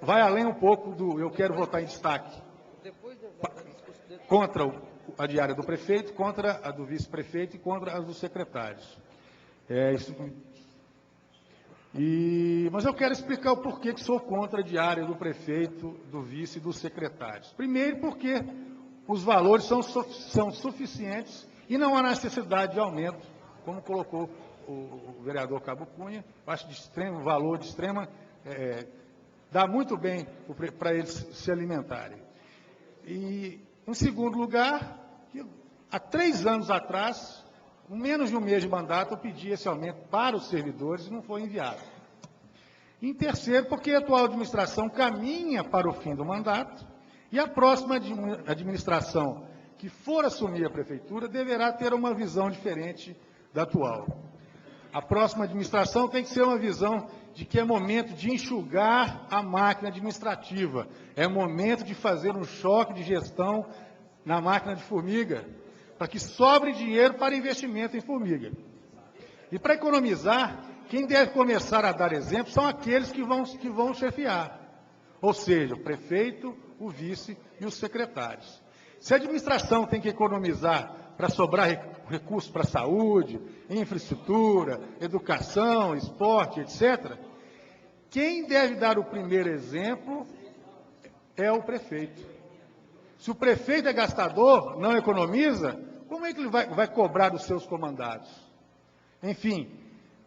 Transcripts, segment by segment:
vai além um pouco do eu quero votar em destaque contra a diária do prefeito, contra a do vice-prefeito e contra as dos secretários. Mas eu quero explicar o porquê que sou contra a diária do prefeito, do vice e dos secretários. Primeiro, porque os valores são suficientes e não há necessidade de aumento, como colocou o vereador Cabo Cunha. Acho de extremo valor, de extrema... dá muito bem para eles se alimentarem. E, em segundo lugar, há 3 anos atrás, com menos de um mês de mandato, eu pedi esse aumento para os servidores e não foi enviado. Em terceiro, porque a atual administração caminha para o fim do mandato e a próxima administração que for assumir a prefeitura deverá ter uma visão diferente da atual. A próxima administração tem que ser uma visão de que é momento de enxugar a máquina administrativa, é momento de fazer um choque de gestão na máquina de formiga, para que sobre dinheiro para investimento em formiga. E para economizar, quem deve começar a dar exemplo são aqueles que vão chefiar, ou seja, o prefeito, o vice e os secretários. Se a administração tem que economizar para sobrar recursos para saúde, infraestrutura, educação, esporte, etc., quem deve dar o primeiro exemplo é o prefeito. Se o prefeito é gastador, não economiza, como é que ele vai cobrar dos seus comandados? Enfim,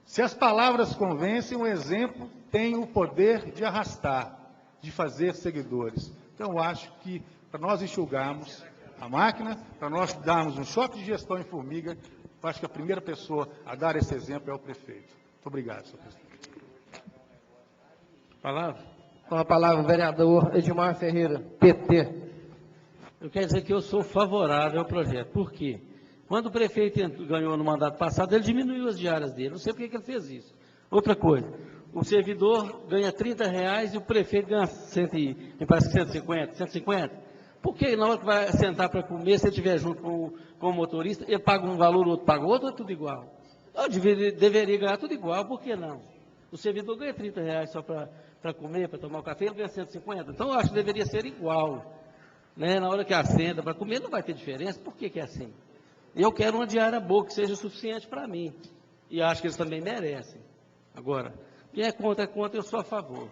se as palavras convencem, o exemplo tem o poder de arrastar, de fazer seguidores. Então, eu acho que, para nós enxugarmos a máquina, para nós darmos um choque de gestão em formiga, eu acho que a primeira pessoa a dar esse exemplo é o prefeito. Muito obrigado, senhor presidente. Com a palavra, o vereador Edmar Ferreira, PT. Eu quero dizer que eu sou favorável ao projeto. Por quê? Quando o prefeito ganhou no mandato passado, ele diminuiu as diárias dele. Não sei por que ele fez isso. Outra coisa, o servidor ganha R$30 e o prefeito ganha 150. Por que na hora que vai sentar para comer, se ele estiver junto com o motorista, ele paga um valor, o outro paga outro, ou é tudo igual? Eu deveria ganhar tudo igual, por que não? O servidor ganha R$30 só para comer, para tomar o café, ele ganha 150. Então, eu acho que deveria ser igual. Né? Na hora que assenta para comer, não vai ter diferença. Por que é assim? Eu quero uma diária boa, que seja suficiente para mim. E acho que eles também merecem. Agora, quem é contra, eu sou a favor.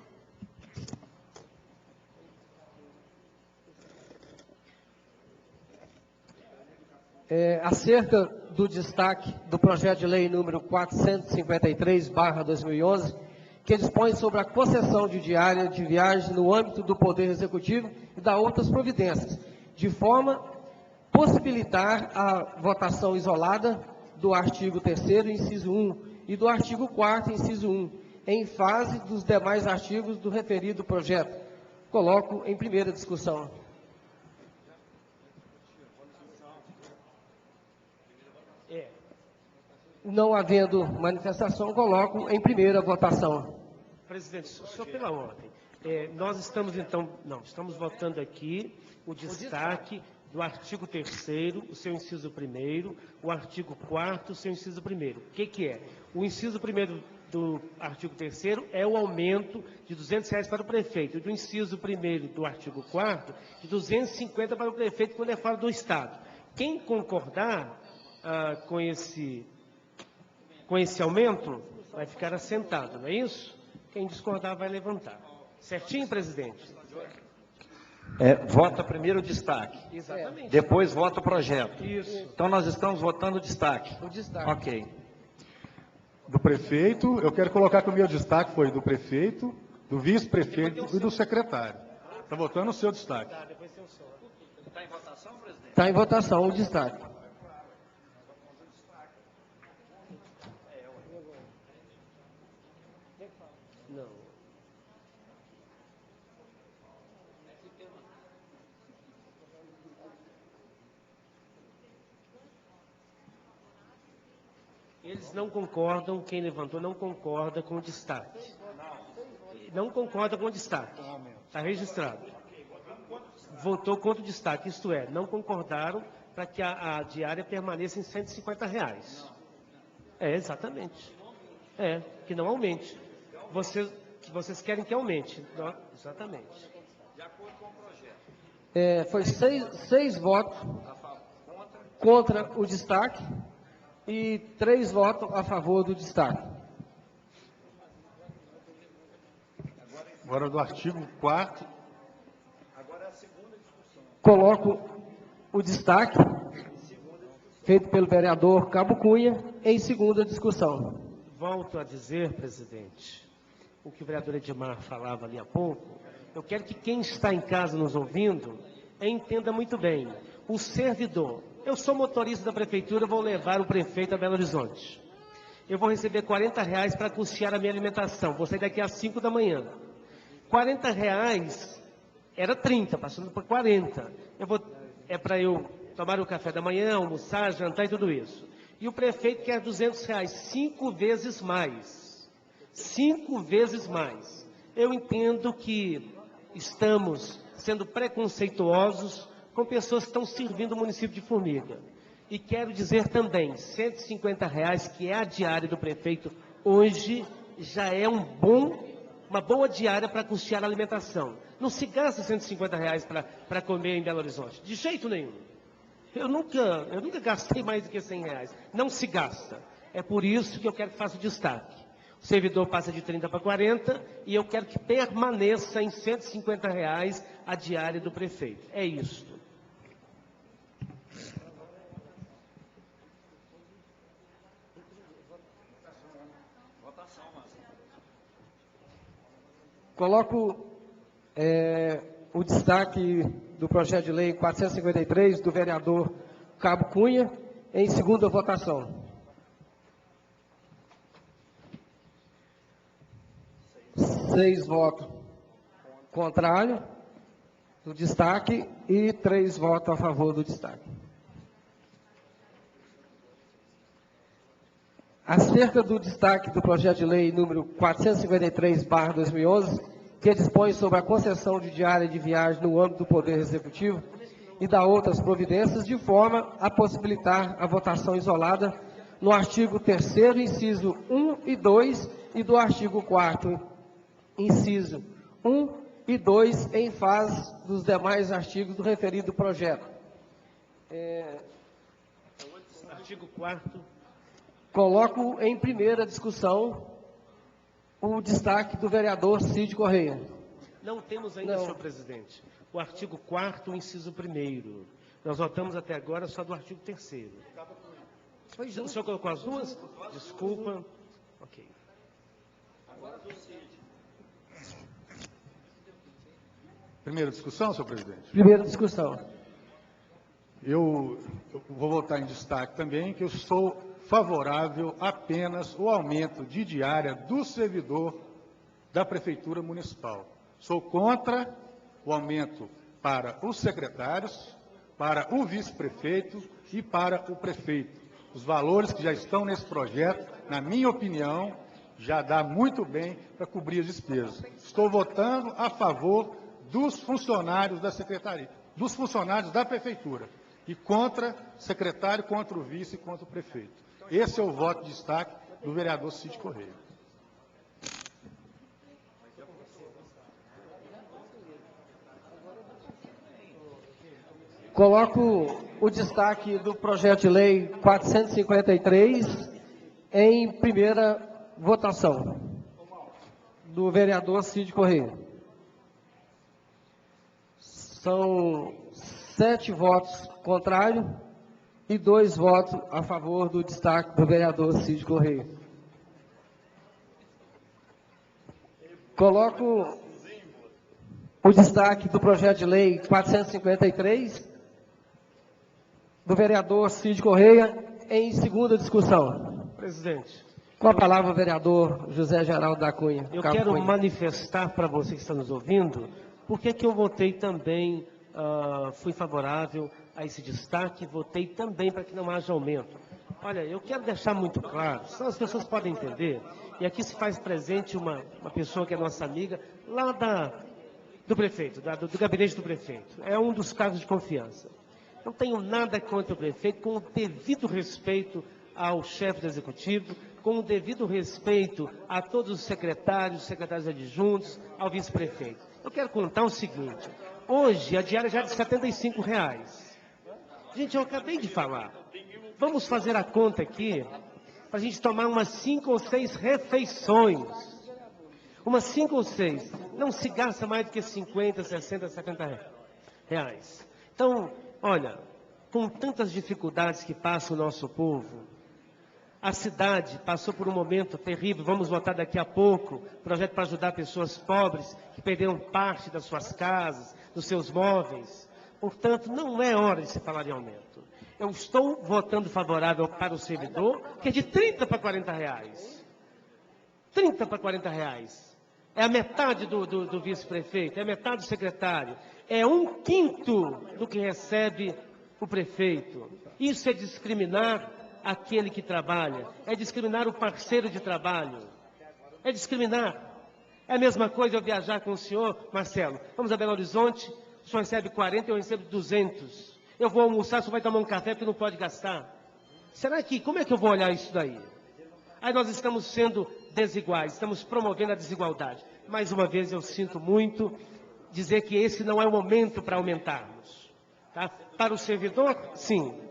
Acerca do destaque do projeto de lei número 453/2011, que dispõe sobre a concessão de diária de viagem no âmbito do Poder Executivo e da outras providências, de forma a possibilitar a votação isolada do artigo 3º, inciso 1, e do artigo 4º, inciso 1, em fase dos demais artigos do referido projeto. Coloco em primeira discussão. Não havendo manifestação, coloco em primeira votação. Presidente, só pela ordem. Nós estamos, então, estamos votando aqui o destaque do artigo 3º, o seu inciso 1º, o artigo 4º, o seu inciso 1º. O que é? O inciso 1º do artigo 3º é o aumento de R$200 para o prefeito, e do inciso 1º do artigo 4º, de 250 para o prefeito quando é fora do Estado. Quem concordar com esse aumento vai ficar assentado, não é isso? Quem discordar vai levantar. Certinho, presidente? Vota primeiro o destaque. Exatamente. Depois vota o projeto. Isso. Então, nós estamos votando o destaque. O destaque. Ok. Do prefeito, eu quero colocar que o meu destaque foi do prefeito, do vice-prefeito e do secretário. Está votando o seu destaque. Está em votação, presidente? Está em votação o destaque. Não. Eles não concordam, quem levantou não concorda com o destaque. Não concorda com o destaque. Está registrado. Votou contra o destaque, isto é, não concordaram para que a diária permaneça em R$150. Exatamente. Que não aumente. Vocês Que vocês querem que aumente. Exatamente. Foi seis votos contra o destaque e 3 votos a favor do destaque. Agora do artigo 4º. Coloco o destaque feito pelo vereador Cabo Cunha em segunda discussão. Volto a dizer, presidente, o que o vereador Edmar falava ali há pouco. Eu quero que quem está em casa nos ouvindo entenda muito bem. O servidor, eu sou motorista da prefeitura, vou levar o prefeito a Belo Horizonte. Eu vou receber R$40 para custear a minha alimentação. Vou sair daqui às 5 da manhã. R$40 era 30, passando por 40. É para eu tomar o café da manhã, almoçar, jantar e tudo isso. E o prefeito quer R$200, 5 vezes mais. 5 vezes mais. Eu entendo que estamos sendo preconceituosos com pessoas que estão servindo o município de Formiga. E quero dizer também, R$150, que é a diária do prefeito, hoje já é uma boa diária para custear a alimentação. Não se gasta R$150 para comer em Belo Horizonte, de jeito nenhum. Eu nunca gastei mais do que R$100. Não se gasta. É por isso que eu quero que faça o destaque. O servidor passa de 30 para 40 e eu quero que permaneça em R$150 a diária do prefeito. É isso. Coloco o destaque do projeto de lei 453 do vereador Cabo Cunha em segunda votação. 6 votos contrários do destaque e 3 votos a favor do destaque. Acerca do destaque do projeto de lei número 453/2011, que dispõe sobre a concessão de diária de viagem no âmbito do Poder Executivo e da outras providências, de forma a possibilitar a votação isolada no artigo 3º, inciso 1 e 2, e do artigo 4º, inciso 1 e 2, em face dos demais artigos do referido projeto. Artigo 4º. Coloco em primeira discussão o destaque do vereador Cid Correia. Não temos ainda, senhor presidente, o artigo 4º, inciso 1º. Nós votamos até agora só do artigo 3º. O senhor colocou as duas? Desculpa. Ok. Primeira discussão, senhor presidente? Primeira discussão. Eu vou votar em destaque também, que eu sou favorável apenas ao aumento de diária do servidor da Prefeitura Municipal. Sou contra o aumento para os secretários, para o vice-prefeito e para o prefeito. Os valores que já estão nesse projeto, na minha opinião, já dá muito bem para cobrir as despesas. Estou votando a favor dos funcionários da secretaria, dos funcionários da prefeitura, e contra o secretário, contra o vice e contra o prefeito. Esse é o voto de destaque do vereador Cid Correia. Coloco o destaque do projeto de lei 453 em primeira votação, do vereador Cid Correia. São 7 votos contrários e 2 votos a favor do destaque do vereador Cid Correia. Coloco o destaque do projeto de lei 453 do vereador Cid Correia em segunda discussão. Presidente. Com a palavra o vereador José Geraldo da Cunha. Eu quero manifestar para você que está nos ouvindo, porque que eu votei também, fui favorável a esse destaque, votei também para que não haja aumento. Olha, eu quero deixar muito claro, senão as pessoas podem entender, e aqui se faz presente uma pessoa que é nossa amiga, lá do prefeito, do gabinete do prefeito. É um dos cargos de confiança. Não tenho nada contra o prefeito, com o devido respeito ao chefe do executivo, com o devido respeito a todos os secretários adjuntos, ao vice-prefeito. Eu quero contar o seguinte, hoje a diária já é de R$ 75. Gente, eu acabei de falar. Vamos fazer a conta aqui para a gente tomar umas 5 ou 6 refeições. Umas 5 ou 6. Não se gasta mais do que 50, 60, 70 reais. Então, olha, com tantas dificuldades que passa o nosso povo, a cidade passou por um momento terrível, vamos votar daqui a pouco, projeto para ajudar pessoas pobres que perderam parte das suas casas, dos seus móveis. Portanto, não é hora de se falar em aumento. Eu estou votando favorável para o servidor, que é de 30 para 40 reais. 30 para 40 reais. É a metade do vice-prefeito, é a metade do secretário. É 1/5 do que recebe o prefeito. Isso é discriminar aquele que trabalha, é discriminar o parceiro de trabalho, é discriminar. É a mesma coisa eu viajar com o senhor, Marcelo, vamos a Belo Horizonte, o senhor recebe 40, eu recebo 200. Eu vou almoçar, o senhor vai tomar um café porque não pode gastar. Será que, como é que eu vou olhar isso daí? Aí nós estamos sendo desiguais, estamos promovendo a desigualdade. Mais uma vez eu sinto muito dizer que esse não é o momento para aumentarmos. Tá? Para o servidor, sim.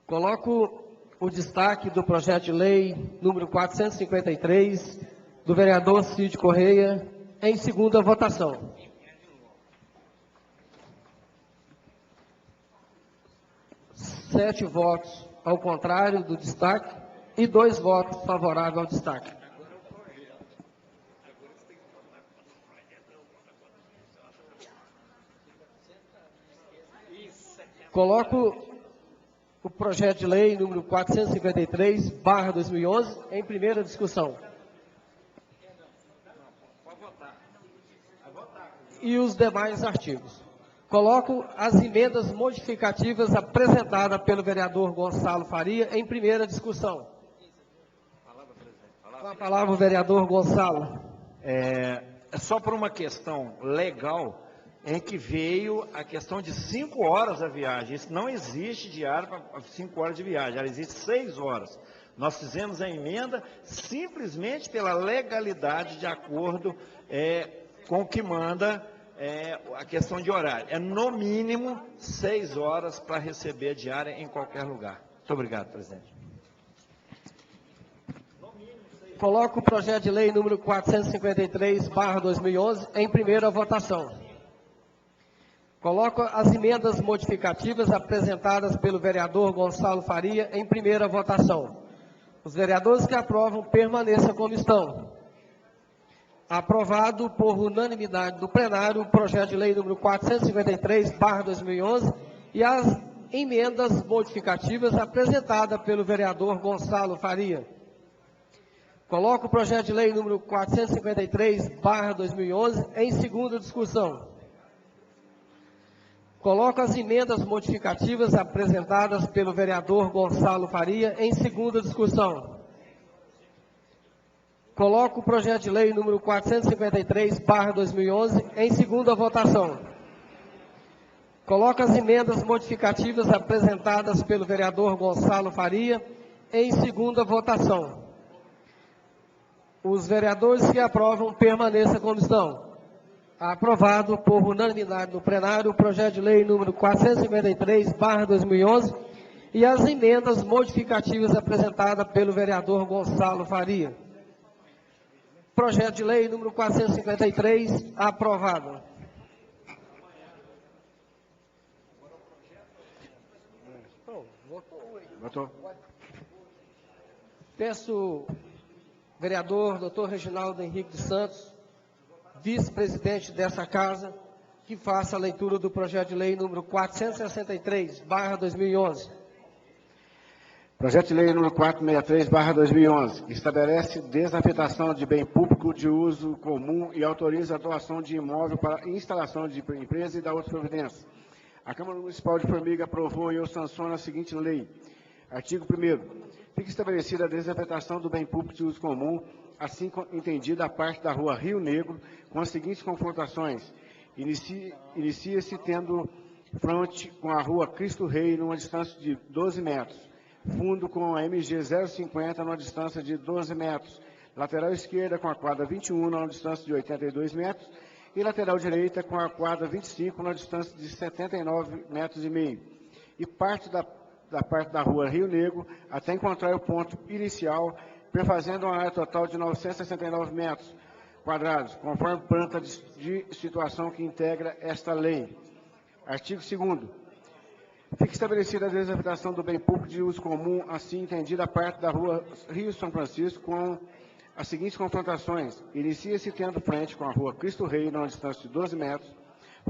Coloco o destaque do projeto de lei número 453, do vereador Cid Correia, em segunda votação. Sete votos ao contrário do destaque e 2 votos favoráveis ao destaque. Coloco o projeto de lei número 453/2011 em primeira discussão. E os demais artigos. Coloco as emendas modificativas apresentadas pelo vereador Gonçalo Faria em primeira discussão. Com a palavra o vereador Gonçalo. É só por uma questão legal em que veio a questão de 5 horas a viagem. Isso não existe diário para 5 horas de viagem, ela existe 6 horas. Nós fizemos a emenda simplesmente pela legalidade de acordo com o que manda a questão de horário. É no mínimo 6 horas para receber a diária em qualquer lugar. Muito obrigado, presidente. Coloco o projeto de lei número 453/2011 em primeira votação. Coloco as emendas modificativas apresentadas pelo vereador Gonçalo Faria em primeira votação. Os vereadores que aprovam permaneçam como estão. Aprovado por unanimidade do plenário o projeto de lei número 453/2011 e as emendas modificativas apresentadas pelo vereador Gonçalo Faria. Coloco o projeto de lei número 453/2011 em segunda discussão. Coloco as emendas modificativas apresentadas pelo vereador Gonçalo Faria em segunda discussão. Coloco o projeto de lei número 453/2011 em segunda votação. Coloco as emendas modificativas apresentadas pelo vereador Gonçalo Faria em segunda votação. Os vereadores que aprovam permaneçam como estão. Aprovado por unanimidade do plenário o projeto de lei número 453/2011 e as emendas modificativas apresentadas pelo vereador Gonçalo Faria. Projeto de lei número 453, aprovado. Votou. Peço, vereador Dr. Reginaldo Henrique de Santos, vice-presidente dessa casa, que faça a leitura do projeto de lei número 463/2011. Projeto de lei número 463/2011, que estabelece desafetação de bem público de uso comum e autoriza a doação de imóvel para instalação de empresa e da outra providência. A Câmara Municipal de Formiga aprovou e eu sanciono a seguinte lei. Artigo 1º. Fica estabelecida a desafetação do bem público de uso comum, assim entendida a parte da rua Rio Negro, com as seguintes confrontações. Inicia-se tendo fronte com a rua Cristo Rei, numa distância de 12 metros. Fundo com a MG 050, numa distância de 12 metros. Lateral esquerda com a quadra 21, numa distância de 82 metros. E lateral direita com a quadra 25, numa distância de 79 metros e meio. E parte da rua Rio Negro até encontrar o ponto inicial, perfazendo uma área total de 969 metros quadrados, conforme planta de situação que integra esta lei. Artigo 2º. Fica estabelecida a desafetação do bem público de uso comum, assim entendida a parte da rua Rio São Francisco, com as seguintes confrontações. Inicia-se tendo frente com a rua Cristo Rei, numa distância de 12 metros,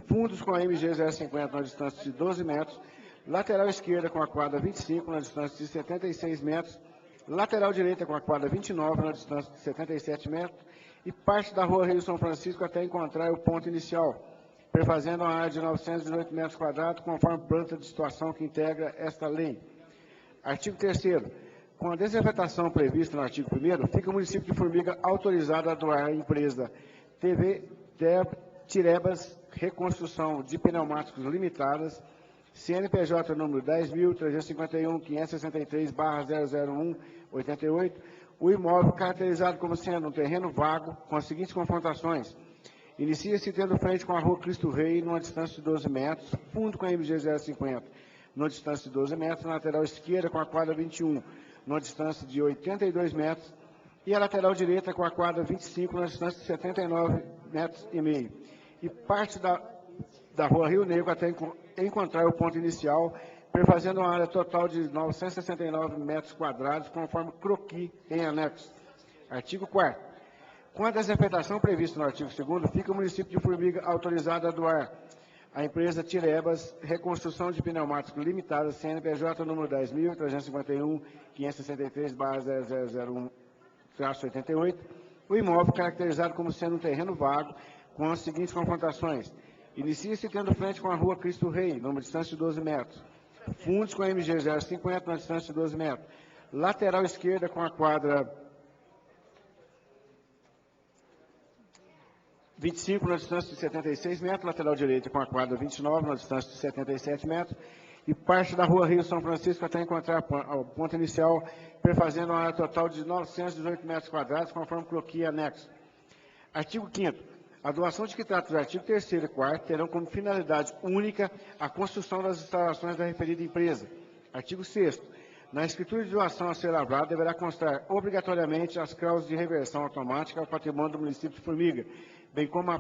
fundos com a MG 050, numa distância de 12 metros, lateral esquerda com a quadra 25, na distância de 76 metros, lateral direita com a quadra 29, na distância de 77 metros, e parte da rua Rio São Francisco até encontrar o ponto inicial, perfazendo uma área de 918 metros quadrados, conforme planta de situação que integra esta lei. Artigo 3º. Com a desafetação prevista no artigo 1º, fica o município de Formiga autorizado a doar à empresa Tirebas Reconstrução de Pneumáticos Limitadas, CNPJ número 10.351.563/00188, o imóvel caracterizado como sendo um terreno vago, com as seguintes confrontações. Inicia-se tendo frente com a rua Cristo Rei, numa distância de 12 metros, fundo com a MG 050, numa distância de 12 metros, na lateral esquerda com a quadra 21, numa distância de 82 metros, e a lateral direita com a quadra 25, numa distância de 79 metros e meio. E parte da rua Rio Negro até encontrar o ponto inicial, perfazendo uma área total de 969 metros quadrados, conforme croquis em anexo. Artigo 4º. Com a desafetação prevista no artigo 2º, fica o município de Formiga autorizado a doar à empresa Tirebas Reconstrução de Pneumáticos Limitada, CNPJ número 10.351.563/0001-88, o imóvel caracterizado como sendo um terreno vago, com as seguintes confrontações. Inicia-se tendo frente com a rua Cristo Rei, numa distância de 12 metros. Fundos com a MG 050, numa distância de 12 metros. Lateral esquerda com a quadra 25, na distância de 76 metros. Lateral direita com a quadra 29, na distância de 77 metros. E parte da rua Rio São Francisco até encontrar o ponto inicial, perfazendo uma área total de 918 metros quadrados, conforme croquis anexo. Artigo 5º. A doação de que trata do artigo 3º e 4º terão como finalidade única a construção das instalações da referida empresa. Artigo 6º. Na escritura de doação a ser lavrada, deverá constar obrigatoriamente as cláusulas de reversão automática ao patrimônio do município de Formiga, bem como a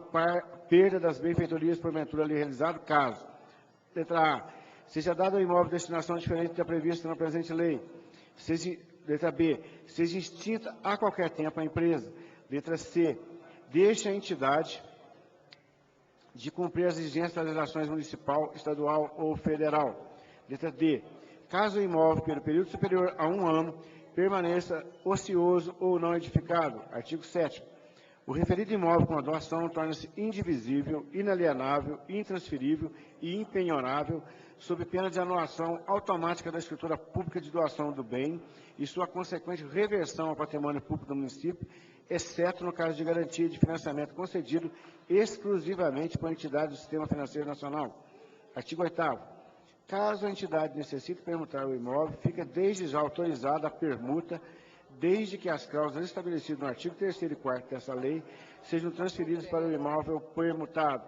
perda das benfeitorias porventura ali realizado, caso. Letra A. Seja dado ao imóvel destinação diferente da prevista na presente lei. Letra B. Seja extinta a qualquer tempo a empresa. Letra C. Deixe a entidade de cumprir as exigências das legislações municipal, estadual ou federal. Letra D. Caso o imóvel, pelo período superior a 1 ano, permaneça ocioso ou não edificado. Artigo 7º. O referido imóvel com a doação torna-se indivisível, inalienável, intransferível e impenhorável, sob pena de anulação automática da escritura pública de doação do bem e sua consequente reversão ao patrimônio público do município, exceto no caso de garantia de financiamento concedido exclusivamente por entidade do Sistema Financeiro Nacional. Artigo 8º. Caso a entidade necessite permutar o imóvel, fica desde já autorizada a permuta, desde que as cláusulas estabelecidas no artigo 3º e 4º dessa lei sejam transferidas para o imóvel permutado.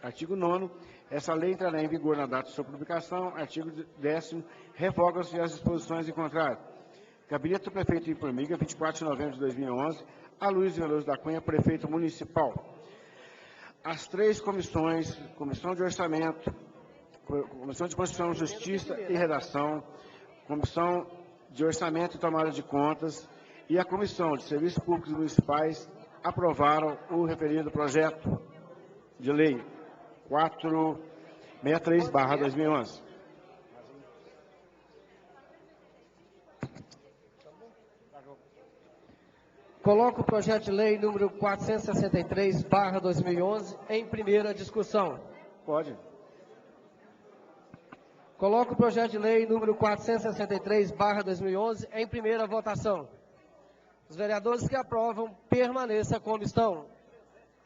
Artigo 9º. Essa lei entrará em vigor na data de sua publicação. Artigo 10º. Revogam-se as disposições em contrário. Gabinete do Prefeito de Formiga, 24 de novembro de 2011, a Luiz Veloso da Cunha, Prefeito Municipal. As três comissões, Comissão de Orçamento, Comissão de Constituição, Justiça e Redação, Comissão de Orçamento e Tomada de Contas e a Comissão de Serviços Públicos Municipais aprovaram o referido projeto de lei 463/2011. Coloco o projeto de lei número 463/2011 em primeira discussão. Pode. Coloco o projeto de lei número 463/2011 em primeira votação. Os vereadores que aprovam, permaneçam como estão.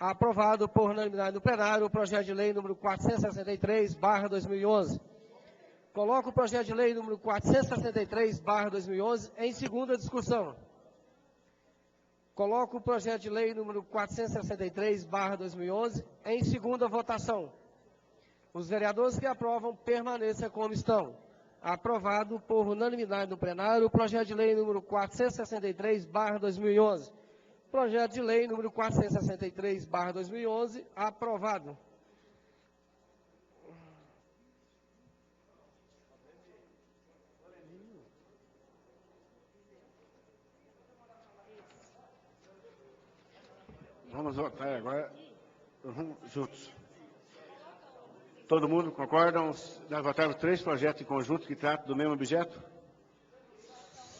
Aprovado por unanimidade no plenário o projeto de lei número 463/2011. Coloco o projeto de lei número 463/2011 em segunda discussão. Coloco o projeto de lei número 463/2011 em segunda votação. Os vereadores que aprovam permaneçam como estão. Aprovado por unanimidade no plenário o projeto de lei número 463/2011. Projeto de lei número 463/2011 aprovado. Vamos votar agora juntos. Todo mundo concorda? Nós votamos 3 projetos em conjunto que tratam do mesmo objeto?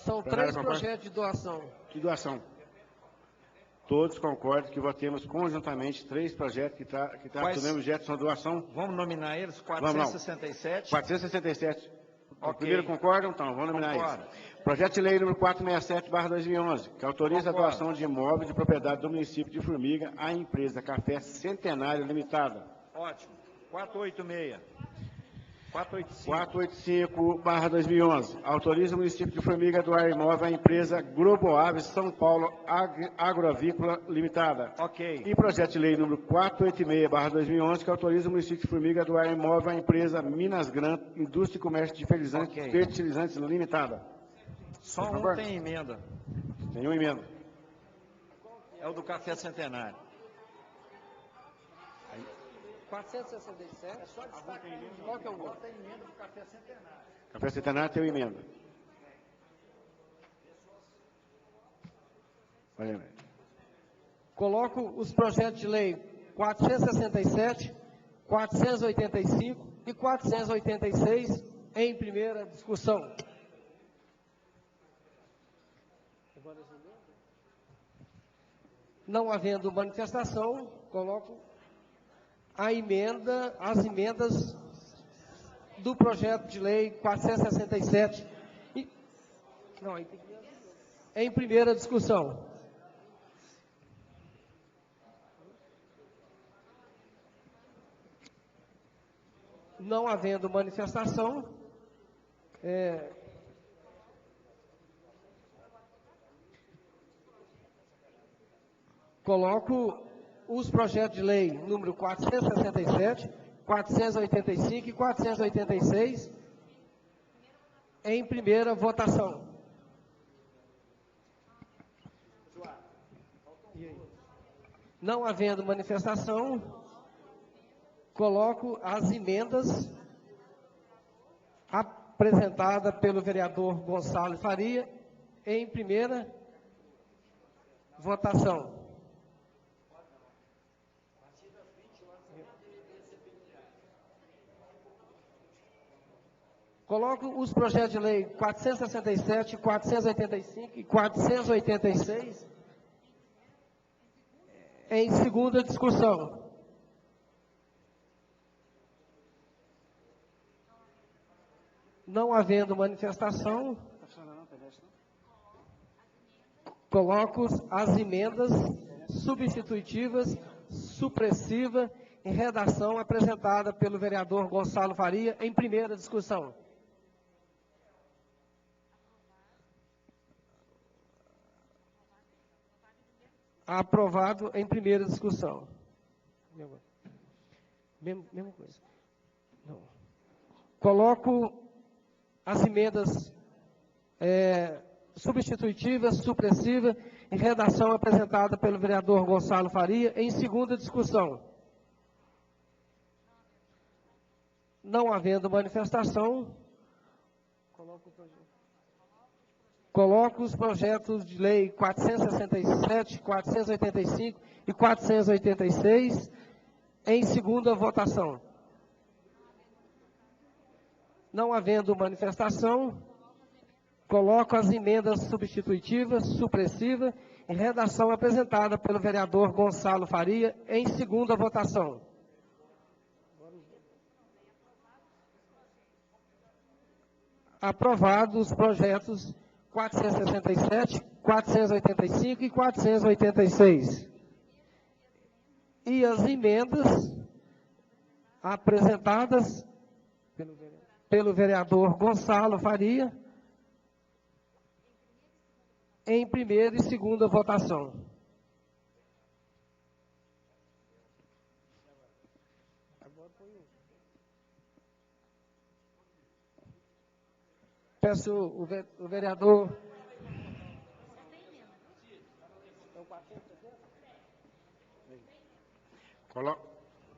São 3 projetos de doação. Que doação? Todos concordam que votemos conjuntamente 3 projetos que tratam do mesmo objeto, são doação? Vamos nominar eles? 467? 467. Ok. Primeiro concordam? Então, vamos nominar eles. Projeto de lei número 467/2011, que autoriza a doação de imóveis de propriedade do município de Formiga à empresa Café Centenário Limitada. Ótimo. 486. 485/2011, autoriza o município de Formiga a doar imóvel à empresa Globo Aves São Paulo Agroavícola Limitada. Ok. E projeto de lei número 486/2011, que autoriza o município de Formiga a doar imóvel à empresa Minas Gran Indústria e Comércio de Fertilizantes Limitada. Só Por um favor. tem emenda. Tem uma emenda. É o do Café Centenário. 467. Qual que é o outro? Café Centenário tem uma emenda. Olha, Coloco os projetos de lei 467, 485 e 486 em primeira discussão. Não havendo manifestação, coloco as emendas do projeto de lei 467 em primeira discussão. Não havendo manifestação, coloco os projetos de lei número 467, 485 e 486 em primeira votação. Não havendo manifestação, coloco as emendas apresentadas pelo vereador Gonçalo Faria em primeira votação. Coloco os projetos de lei 467, 485 e 486 em segunda discussão. Não havendo manifestação, coloco as emendas substitutivas, supressiva, em redação apresentada pelo vereador Gonçalo Faria em primeira discussão. Aprovado em primeira discussão. Mesma coisa. Não. Coloco as emendas substitutivas, supressivas, em redação apresentada pelo vereador Gonçalo Faria em segunda discussão. Não havendo manifestação, coloco os projetos de lei 467, 485 e 486 em segunda votação. Não havendo manifestação, coloco as emendas substitutivas, supressivas, em redação apresentada pelo vereador Gonçalo Faria em segunda votação. Aprovados os projetos 467, 485 e 486. e as emendas apresentadas pelo vereador Gonçalo Faria em primeira e segunda votação. Peço o vereador...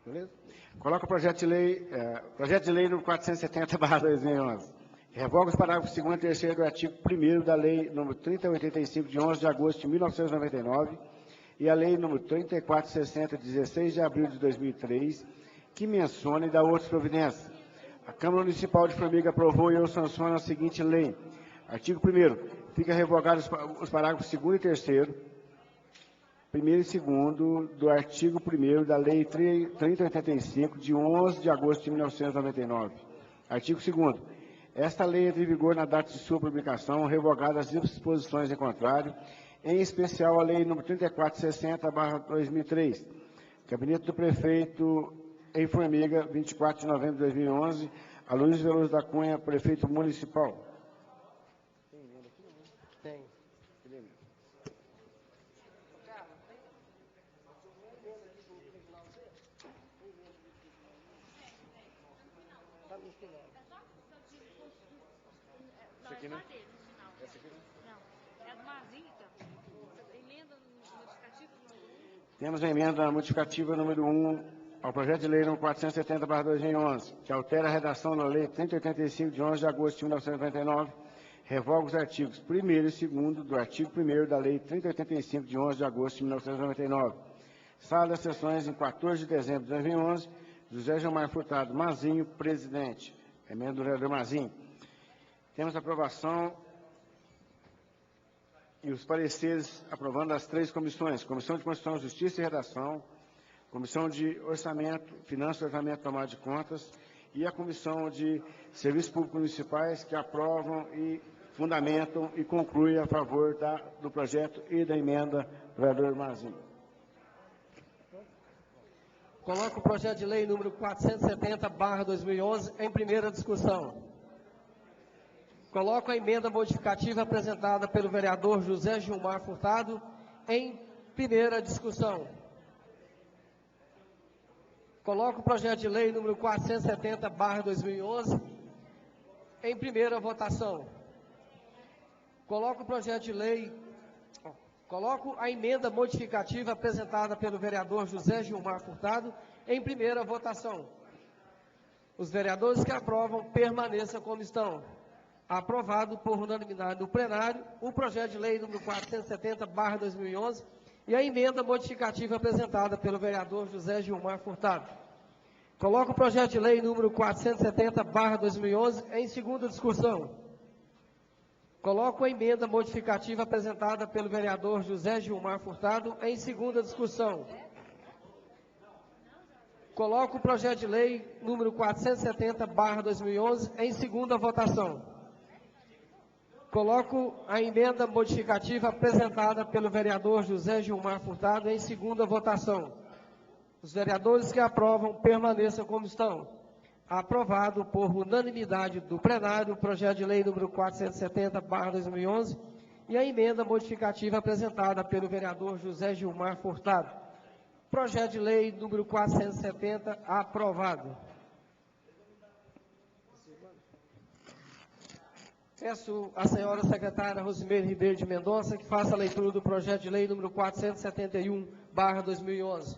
Beleza? Coloca o projeto de lei número 470/2011. Revoga os parágrafos 2º e 3º do artigo 1º da lei número 3085, de 11 de agosto de 1999, e a lei número 3460, de 16 de abril de 2003, que menciona e dá outras providências. A Câmara Municipal de Formiga aprovou e eu sanciono a seguinte lei. Artigo 1º. Fica revogado os parágrafos 2º e 3º, 1º e 2º do artigo 1º da Lei 3085, de 11 de agosto de 1999. Artigo 2º. Esta lei entra em vigor na data de sua publicação, revogadas as disposições em contrário, em especial a Lei nº 3460/2003. Gabinete do Prefeito em Formiga, 24 de novembro de 2011, a Luiz Veloso da Cunha, Prefeito Municipal. Tem. Esse aqui, né? É do Marzinho, emenda modificativa número 1. Temos a emenda modificativa número 1 ao projeto de lei número 470/2011, que altera a redação da lei 3085, de 11 de agosto de 1999, revoga os artigos 1º e 2º do artigo 1º da lei 3085, de 11 de agosto de 1999. Sala das sessões em 14 de dezembro de 2011, José Gilmar Furtado Mazinho, presidente. Emenda do vereador Mazinho. Temos a aprovação e os pareceres aprovando as 3 comissões: Comissão de Constituição, Justiça e Redação, Comissão de Orçamento, Finanças e Orçamento e Tomada de Contas, e a Comissão de Serviços Públicos Municipais, que aprovam e fundamentam e concluem a favor do projeto e da emenda do vereador Mazinho. Coloco o projeto de lei número 470/2011 em primeira discussão. Coloco a emenda modificativa apresentada pelo vereador José Gilmar Furtado em primeira discussão. Coloco o projeto de lei número 470/2011 em primeira votação. Coloco o projeto de lei... Coloco a emenda modificativa apresentada pelo vereador José Gilmar Furtado em primeira votação. Os vereadores que aprovam permaneçam como estão. Aprovado por unanimidade do plenário o projeto de lei número 470/2011 e a emenda modificativa apresentada pelo vereador José Gilmar Furtado. Coloco o projeto de lei número 470/2011 em segunda discussão. Coloco a emenda modificativa apresentada pelo vereador José Gilmar Furtado em segunda discussão. Coloco o projeto de lei número 470/2011 em segunda votação. Coloco a emenda modificativa apresentada pelo vereador José Gilmar Furtado em segunda votação. Os vereadores que aprovam permaneçam como estão. Aprovado por unanimidade do plenário o projeto de lei número 470/2011 e a emenda modificativa apresentada pelo vereador José Gilmar Furtado. Projeto de lei número 470 aprovado. Peço à senhora secretária Rosimeire Ribeiro de Mendonça que faça a leitura do projeto de lei número 471/2011.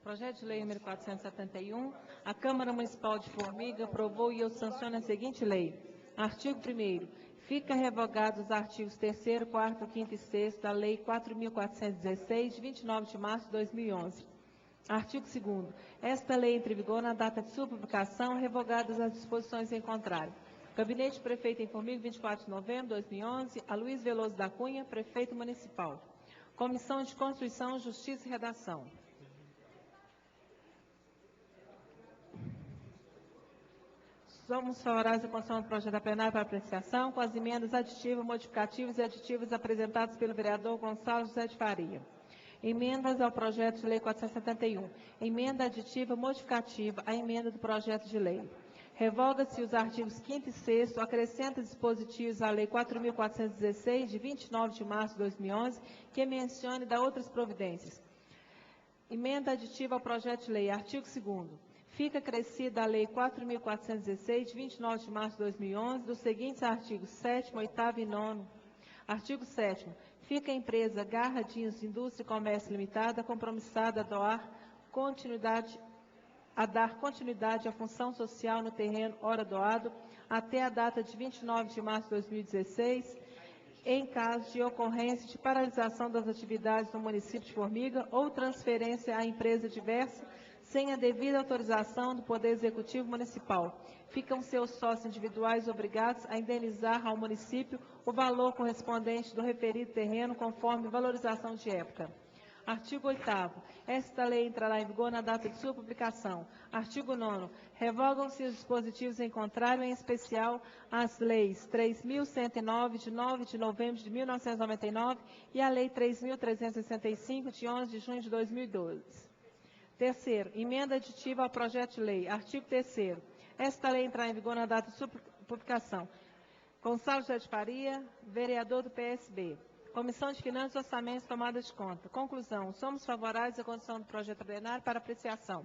Projeto de lei número 471, a Câmara Municipal de Formiga aprovou e eu sanciono a seguinte lei. Artigo 1º. Fica revogados os artigos 3º, 4º, 5º e 6º da Lei 4.416, de 29 de março de 2011. Artigo 2º. Esta lei entra em vigor na data de sua publicação, revogadas as disposições em contrário. Gabinete Prefeito em Formiga, 24 de novembro de 2011, a Luiz Veloso da Cunha, Prefeito Municipal. Comissão de Constituição, Justiça e Redação. Somos favoráveis à construção do projeto da plenária para apreciação, com as emendas aditivas, modificativas e aditivas apresentadas pelo vereador Gonçalo José de Faria. Emendas ao projeto de lei 471. Emenda aditiva modificativa à emenda do projeto de lei. Revoga-se os artigos 5º e 6º, acrescenta dispositivos à Lei 4.416, de 29 de março de 2011, que mencione e dá outras providências. Emenda aditiva ao projeto de lei, artigo 2º. Fica acrescida a Lei 4.416, de 29 de março de 2011, dos seguintes artigos 7º, 8º e 9º. Artigo 7º. Fica a empresa Garra Jeans Indústria e Comércio Limitada compromissada a dar continuidade à função social no terreno ora doado até a data de 29 de março de 2016, em caso de ocorrência de paralisação das atividades no município de Formiga ou transferência à empresa diversa sem a devida autorização do Poder Executivo Municipal. Ficam seus sócios individuais obrigados a indenizar ao município o valor correspondente do referido terreno conforme valorização de época. Artigo 8º. Esta lei entrará em vigor na data de sua publicação. Artigo 9º. Revogam-se os dispositivos em contrário, em especial, as leis 3.109, de 9 de novembro de 1999, e a Lei 3.365, de 11 de junho de 2012. Terceiro, emenda aditiva ao projeto de lei. Artigo 3º. Esta lei entrará em vigor na data de sua publicação. Gonçalo José de Faria, vereador do PSB. Comissão de Finanças e Orçamentos, tomada de conta. Conclusão. Somos favoráveis à condição do projeto plenário para apreciação.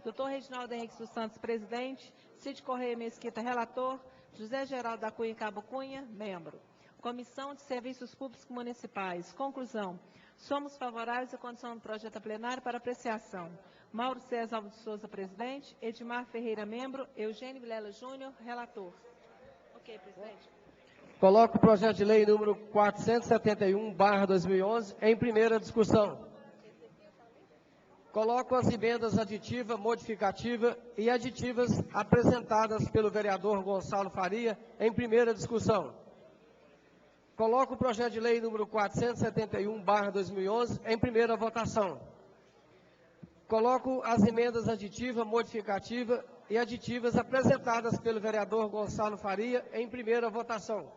Doutor Reginaldo Henrique dos Santos, presidente. Cid Correia Mesquita, relator. José Geraldo da Cunha Cabo Cunha, membro. Comissão de Serviços Públicos Municipais. Conclusão. Somos favoráveis à condição do projeto plenário para apreciação. Mauro César Alves de Souza, presidente. Edmar Ferreira, membro. Eugênio Vilela Júnior, relator. Ok, presidente. Coloco o projeto de lei número 471/2011 em primeira discussão. Coloco as emendas aditiva, modificativa e aditivas apresentadas pelo vereador Gonçalo Faria em primeira discussão. Coloco o projeto de lei número 471/2011 em primeira votação. Coloco as emendas aditiva, modificativa e aditivas apresentadas pelo vereador Gonçalo Faria em primeira votação.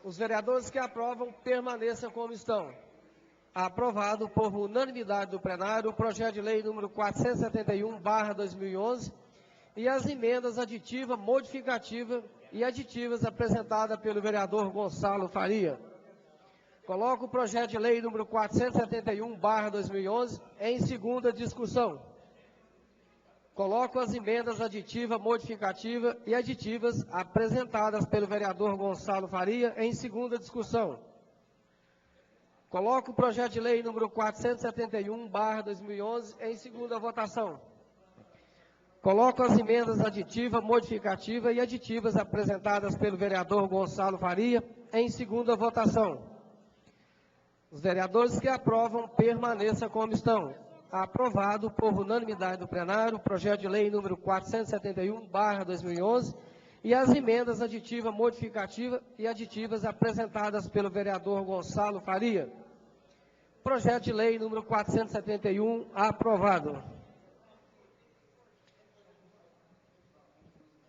Os vereadores que aprovam permaneçam como estão. Aprovado por unanimidade do plenário o projeto de lei número 471/2011 e as emendas aditiva, modificativa e aditivas apresentadas pelo vereador Gonçalo Faria. Coloco o projeto de lei número 471/2011 em segunda discussão. Coloco as emendas aditiva, modificativa e aditivas apresentadas pelo vereador Gonçalo Faria em segunda discussão. Coloco o projeto de lei número 471/2011 em segunda votação. Coloco as emendas aditiva, modificativa e aditivas apresentadas pelo vereador Gonçalo Faria em segunda votação. Os vereadores que aprovam permaneçam como estão. Aprovado por unanimidade do plenário o projeto de lei número 471/2011 e as emendas aditiva, modificativa e aditivas apresentadas pelo vereador Gonçalo Faria. Projeto de lei número 471 aprovado.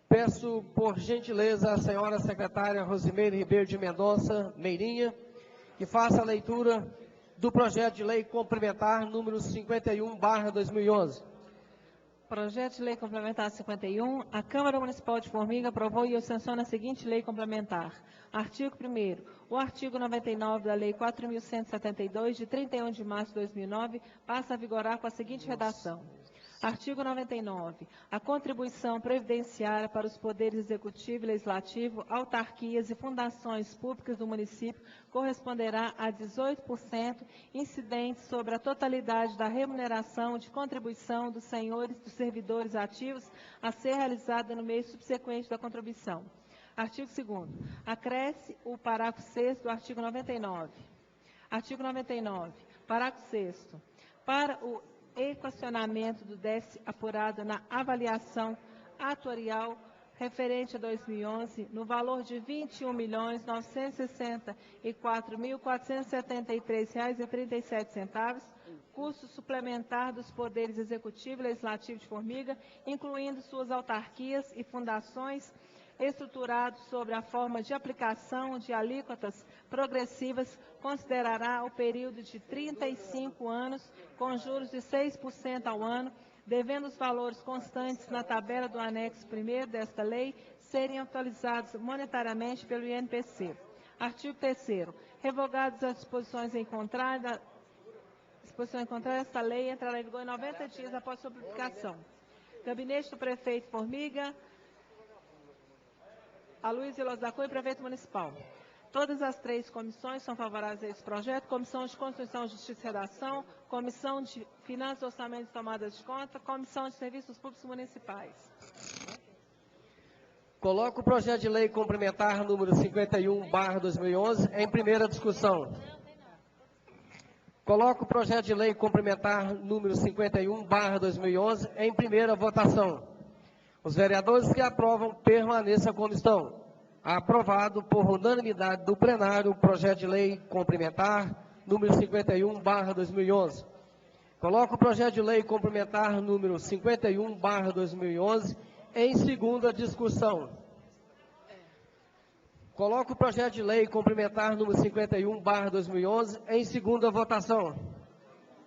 Peço, por gentileza, a senhora secretária Rosimeire Ribeiro de Mendonça Meirinha, que faça a leitura do projeto de lei complementar número 51/2011. Projeto de lei complementar 51. A Câmara Municipal de Formiga aprovou e sanciona a seguinte lei complementar. Artigo 1º. O artigo 99 da Lei 4.172, de 31 de março de 2009, passa a vigorar com a seguinte redação. Artigo 99. A contribuição previdenciária para os poderes executivo e legislativo, autarquias e fundações públicas do município corresponderá a 18% incidente sobre a totalidade da remuneração de contribuição dos senhores dos servidores ativos a ser realizada no mês subsequente da contribuição. Artigo 2º. Acresce o parágrafo 6º do artigo 99. Artigo 99. Parágrafo 6º. Para o equacionamento do déficit apurado na avaliação atuarial referente a 2011, no valor de R$ 21.964.473,37, custo suplementar dos poderes executivo e legislativo de Formiga, incluindo suas autarquias e fundações, estruturado sobre a forma de aplicação de alíquotas progressivas, considerará o período de 35 anos, com juros de 6% ao ano, devendo os valores constantes na tabela do anexo 1º desta lei serem atualizados monetariamente pelo INPC. Artigo 3º. Revogadas as disposições em contrário, esta lei entrará em vigor em 90 dias após sua publicação. Gabinete do Prefeito Formiga, Aloysio Veloso da Cunha, Prefeito Municipal. Todas as 3 comissões são favoráveis a esse projeto: Comissão de Constituição, Justiça e Redação, Comissão de Finanças, Orçamento e Tomadas de Conta, Comissão de Serviços Públicos Municipais. Coloco o projeto de lei complementar número 51/2011 em primeira discussão. Coloco o projeto de lei complementar número 51/2011 em primeira votação. Os vereadores que aprovam permaneçam como estão. Aprovado por unanimidade do plenário o projeto de lei complementar número 51/2011. Coloco o projeto de lei complementar número 51/2011 em segunda discussão. Coloco o projeto de lei complementar número 51/2011 em segunda votação.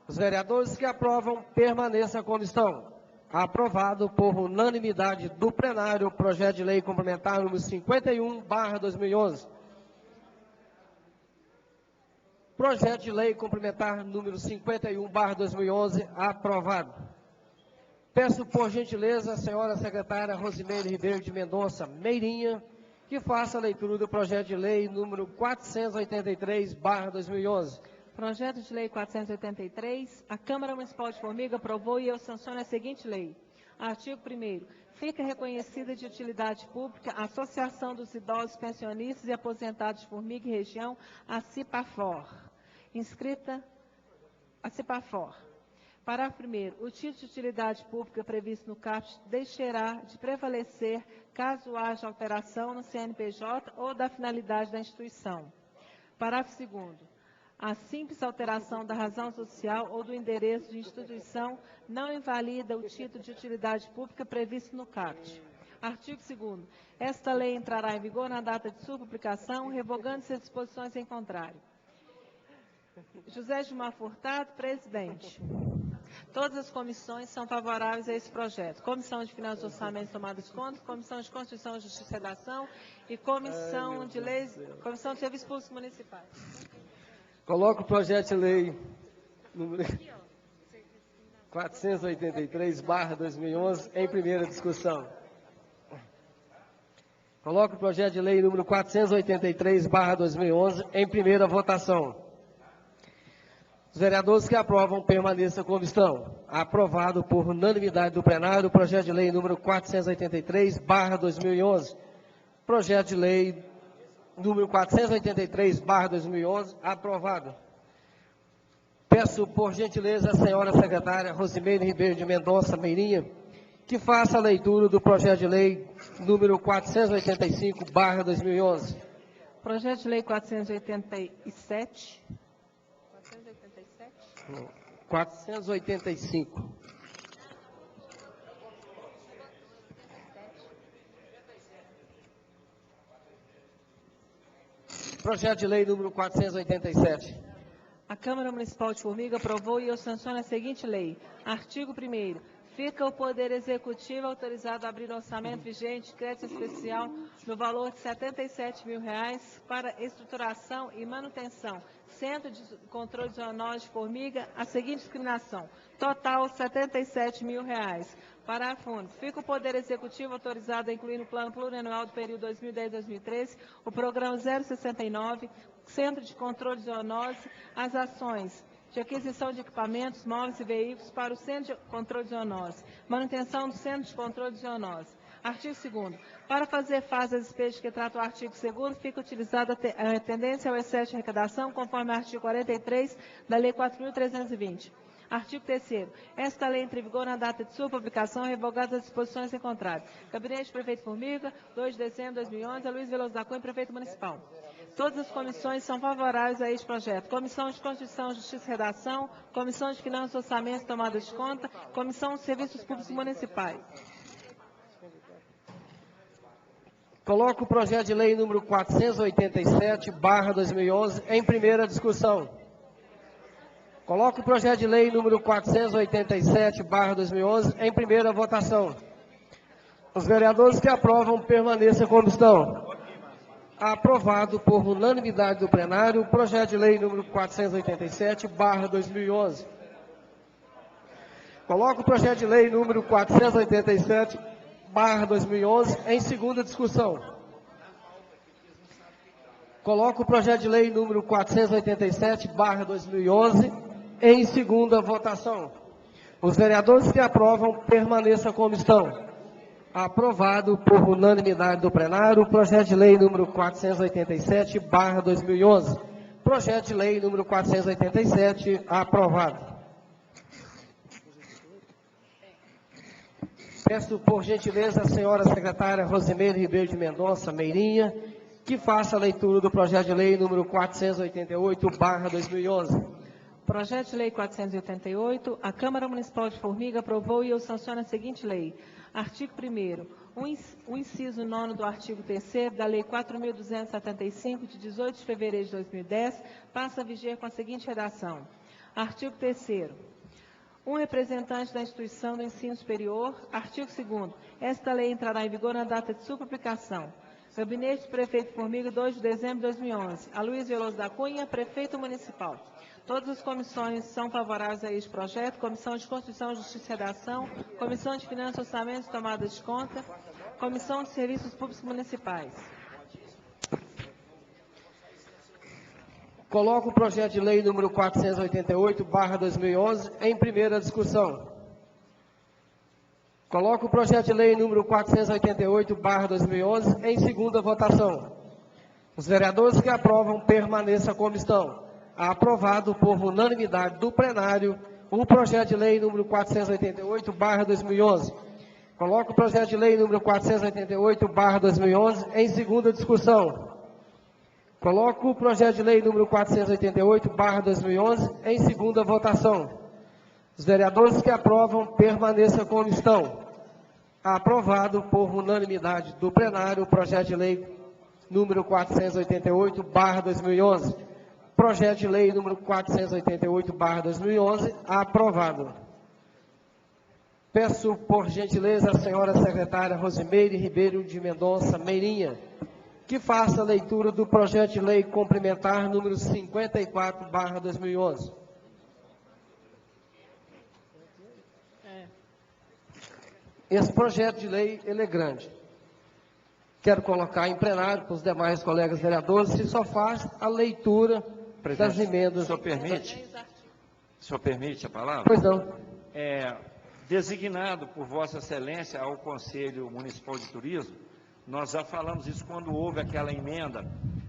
Os vereadores que aprovam permaneçam como estão. Aprovado por unanimidade do plenário o projeto de lei complementar número 51/2011. Projeto de lei complementar número 51/2011 aprovado. Peço por gentileza a senhora secretária Rosimeire Ribeiro de Mendonça Meirinha que faça a leitura do projeto de lei número 483/2011. Projeto de lei 483, a Câmara Municipal de Formiga aprovou e eu sanciono a seguinte lei. Artigo 1º. Fica reconhecida de utilidade pública a Associação dos Idosos Pensionistas e Aposentados de Formiga e Região, a CIPAFOR. Inscrita a CIPAFOR. Parágrafo 1º. O título de utilidade pública previsto no CAPT deixará de prevalecer caso haja alteração no CNPJ ou da finalidade da instituição. Parágrafo 2º. A simples alteração da razão social ou do endereço de instituição não invalida o título de utilidade pública previsto no CAPT. Artigo 2º. Esta lei entrará em vigor na data de sua publicação, revogando-se as disposições em contrário. José Gilmar Furtado, presidente. Todas as comissões são favoráveis a esse projeto. Comissão de Finanças, Orçamento e Tomada de Contas, Comissão de Constituição, Justiça e Redação e Comissão de Leis, Comissão de Serviços Públicos Municipais. Coloco o projeto de lei número 483/2011 em primeira discussão. Coloco o projeto de lei número 483/2011 em primeira votação. Os vereadores que aprovam permaneçam como estão. Aprovado por unanimidade do plenário o projeto de lei número 483/2011. Projeto de lei número 483/2011, aprovado. Peço, por gentileza, a senhora secretária Rosimeire Ribeiro de Mendonça Meirinha, que faça a leitura do projeto de lei número 485/2011. Projeto de lei 485. Projeto de lei número 487. A Câmara Municipal de Formiga aprovou e eu sanciono a seguinte lei. Artigo 1º. Fica o Poder Executivo autorizado a abrir orçamento vigente, crédito especial, no valor de R$ 77 mil para estruturação e manutenção. Centro de Controle de Zoonose de Formiga, a seguinte discriminação. Total, R$ 77 mil. Parágrafo único. Fica o Poder Executivo autorizado a incluir no Plano Plurianual do período 2010-2013 o Programa 069, Centro de Controle de Zoonose, as ações de aquisição de equipamentos, móveis e veículos para o Centro de Controle de Zoonose, manutenção do Centro de Controle de Zoonose. Artigo 2º. Para fazer face às despesas que trata o artigo 2º, fica utilizada a tendência ao excesso de arrecadação, conforme o artigo 43 da Lei 4.320. Artigo 3º. Esta lei entra em vigor na data de sua publicação, revogadas as disposições em contrário. Gabinete do Prefeito Formiga, 2 de dezembro de 2011, Aloysio Veloso da Cunha, Prefeito Municipal. Todas as comissões são favoráveis a este projeto. Comissão de Constituição, Justiça e Redação, Comissão de Finanças, Orçamento e Tomada de Conta, Comissão de Serviços Públicos Municipais. Coloco o projeto de lei número 487/2011 em primeira discussão. Coloco o projeto de lei número 487/2011 em primeira votação. Os vereadores que aprovam permaneçam como estão. Aprovado por unanimidade do plenário o projeto de lei número 487/2011. Coloco o projeto de lei número 487/2011 em segunda discussão. Coloco o projeto de lei número 487/2011 em segunda votação. Os vereadores que aprovam permaneçam como estão. Aprovado por unanimidade do plenário o projeto de lei número 487/2011. Projeto de lei número 487 aprovado. Peço por gentileza a senhora secretária Rosimeire Ribeiro de Mendonça Meirinha que faça a leitura do projeto de lei número 488/2011. Projeto de lei 488, a Câmara Municipal de Formiga aprovou e eu sanciono a seguinte lei. Artigo 1º. O inciso 9º do artigo 3º da Lei 4.275, de 18 de fevereiro de 2010, passa a viger com a seguinte redação. Artigo 3º. Um representante da instituição do ensino superior. Artigo 2º. Esta lei entrará em vigor na data de sua publicação. Gabinete do Prefeito de Formiga, 2 de dezembro de 2011. Aloysio Veloso da Cunha, Prefeito Municipal. Todas as comissões são favoráveis a este projeto. Comissão de Constituição, Justiça e Redação, Comissão de Finanças, Orçamento e Tomada de Conta, Comissão de Serviços Públicos Municipais. Coloco o projeto de lei número 488/2011 em primeira discussão. Coloco o projeto de lei número 488/2011 em segunda votação. Os vereadores que aprovam permaneçam como estão. Aprovado por unanimidade do plenário o projeto de lei número 488/2011. Coloco o projeto de lei número 488/2011 em segunda discussão. Coloco o projeto de lei número 488/2011 em segunda votação. Os vereadores que aprovam permaneçam como estão. Aprovado por unanimidade do plenário o projeto de lei número 488/2011. Projeto de lei número 488/2011 aprovado. Peço por gentileza a senhora secretária Rosimeire Ribeiro de Mendonça Meirinha que faça a leitura do projeto de lei complementar número 54/2011. Esse projeto de lei ele é grande. Quero colocar em plenário para os demais colegas vereadores se só faz a leitura das emendas. O senhor permite a palavra? Pois não. Designado por Vossa Excelência ao Conselho Municipal de Turismo, nós já falamos isso quando houve aquela emenda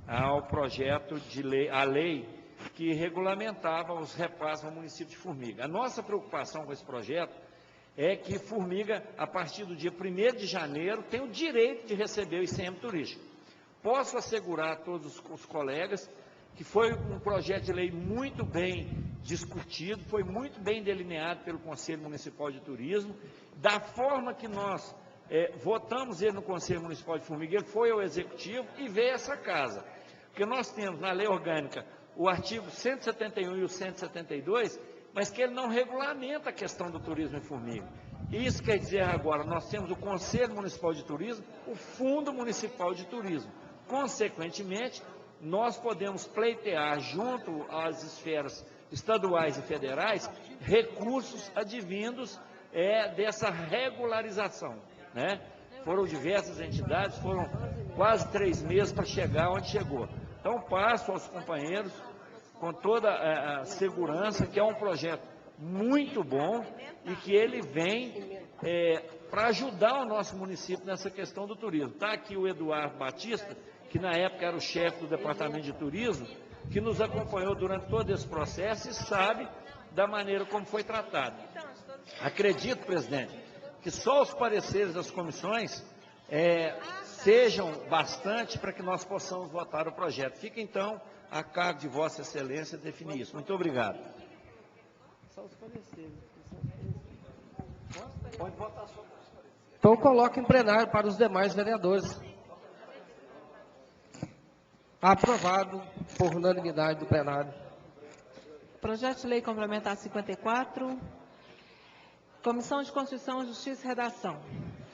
ao projeto de lei, a lei que regulamentava os repasses no município de Formiga. A nossa preocupação com esse projeto é que Formiga, a partir do dia 1º de janeiro, tem o direito de receber o ICM turístico. Posso assegurar a todos os colegas que foi um projeto de lei muito bem discutido, foi muito bem delineado pelo Conselho Municipal de Turismo, da forma que nós votamos ele no Conselho Municipal de Formiga, ele foi ao Executivo e veio a essa casa. Porque nós temos na lei orgânica o artigo 171 e o 172, mas que ele não regulamenta a questão do turismo em Formiga. Isso quer dizer agora, nós temos o Conselho Municipal de Turismo, o Fundo Municipal de Turismo. Consequentemente, nós podemos pleitear junto às esferas estaduais e federais recursos advindos dessa regularização, né? Foram diversas entidades, foram quase 3 meses para chegar onde chegou. Então, passo aos companheiros com toda a segurança que é um projeto muito bom e que ele vem para ajudar o nosso município nessa questão do turismo. Está aqui o Eduardo Batista, que na época era o chefe do Departamento de Turismo, que nos acompanhou durante todo esse processo e sabe da maneira como foi tratado. Acredito, presidente, que só os pareceres das comissões sejam bastante para que nós possamos votar o projeto. Fica, então, a cargo de Vossa Excelência definir isso. Muito obrigado. Então, coloque em plenário para os demais vereadores. Aprovado por unanimidade do plenário. Projeto de Lei Complementar 54. Comissão de Constituição, Justiça e Redação.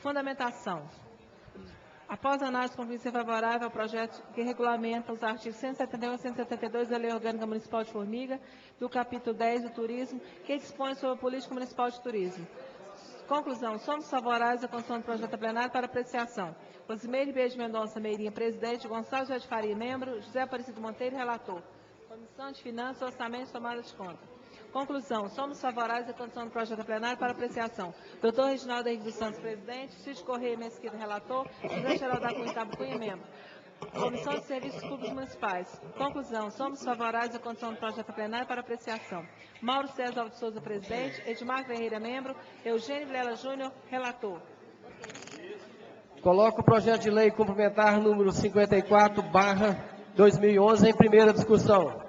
Fundamentação. Após análise conclusiva favorável ao projeto que regulamenta os artigos 171 e 172 da Lei Orgânica Municipal de Formiga, do capítulo 10 do Turismo, que dispõe sobre a política municipal de turismo. Conclusão. Somos favoráveis à condução do projeto plenário para apreciação. Rosimeire Ribeiro de Mendonça Meirinha, presidente. Gonçalo José de Faria, membro. José Aparecido Monteiro, relator. Comissão de Finanças, Orçamento e Tomada de Conta. Conclusão. Somos favoráveis à condução do projeto plenário para apreciação. Doutor Reginaldo Henrique dos Santos, presidente. Cid Correia Mesquita, relator. José Geraldo da Cunha Cabo Cunha, membro. Comissão de Serviços Públicos Municipais. Conclusão. Somos favoráveis à condução do projeto plenário para apreciação. Mauro César Alves Souza, presidente. Edmar Ferreira, membro. Eugênio Vilela Júnior, relator. Coloco o projeto de lei complementar número 54/2011 em primeira discussão.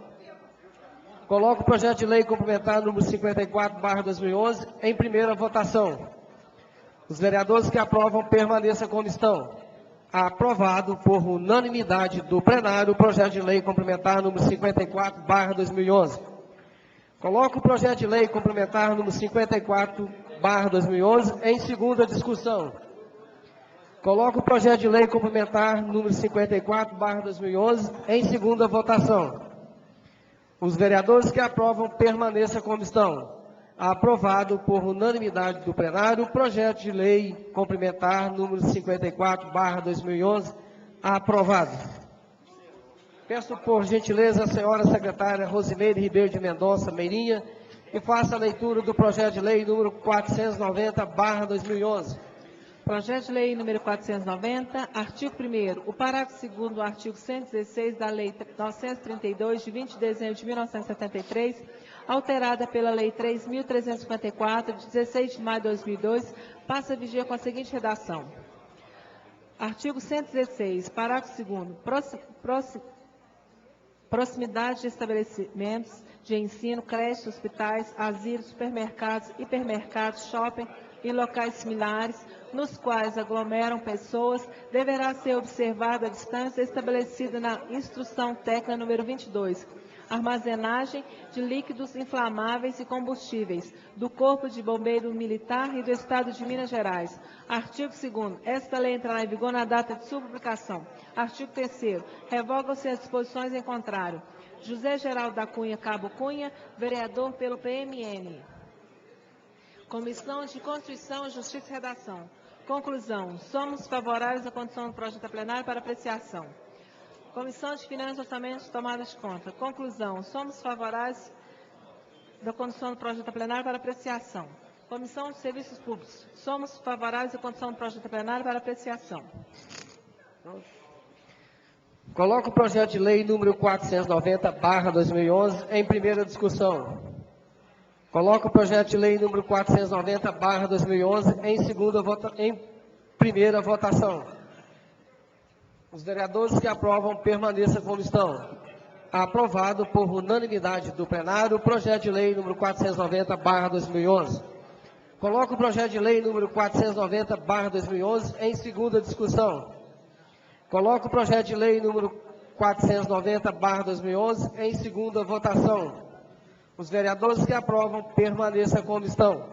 Coloco o projeto de lei complementar número 54/2011 em primeira votação. Os vereadores que aprovam permaneçam como estão. Aprovado por unanimidade do plenário o projeto de lei complementar número 54/2011. Coloco o projeto de lei complementar número 54/2011 em segunda discussão. Coloco o projeto de lei complementar número 54/2011 em segunda votação. Os vereadores que aprovam permaneçam como estão. Aprovado por unanimidade do plenário o projeto de lei complementar número 54/2011. Aprovado. Peço por gentileza a senhora secretária Rosimeire Ribeiro de Mendonça Meirinha que faça a leitura do projeto de lei número 490/2011. Projeto de Lei número 490, artigo 1º. O parágrafo 2º do artigo 116 da Lei 932, de 20 de dezembro de 1973, alterada pela Lei 3.354, de 16 de maio de 2002, passa a viger com a seguinte redação. Artigo 116, parágrafo 2º. Proximidade de estabelecimentos de ensino, creches, hospitais, asilos, supermercados, hipermercados, shopping e locais similares, nos quais aglomeram pessoas, deverá ser observada a distância estabelecida na Instrução Técnica número 22, armazenagem de líquidos inflamáveis e combustíveis, do Corpo de Bombeiro Militar e do Estado de Minas Gerais. Artigo 2º. Esta lei entrará em vigor na data de sua publicação. Artigo 3º. Revogam-se as disposições em contrário. José Geraldo da Cunha Cabo Cunha, vereador pelo PMN. Comissão de Constituição, Justiça e Redação. Conclusão. Somos favoráveis à condução do projeto plenário para apreciação. Comissão de Finanças, Orçamento e Tomada de Conta. Conclusão. Somos favoráveis da condução do projeto plenário para apreciação. Comissão de Serviços Públicos. Somos favoráveis à condução do projeto plenário para apreciação. Coloco o projeto de lei número 490/2011 em primeira discussão. Coloco o projeto de lei número 490/2011 em primeira votação. Os vereadores que aprovam permaneçam como estão. Aprovado por unanimidade do plenário o projeto de lei número 490/2011. Coloco o projeto de lei número 490/2011 em segunda discussão. Coloco o projeto de lei número 490/2011 em segunda votação. Os vereadores que aprovam permaneçam como estão.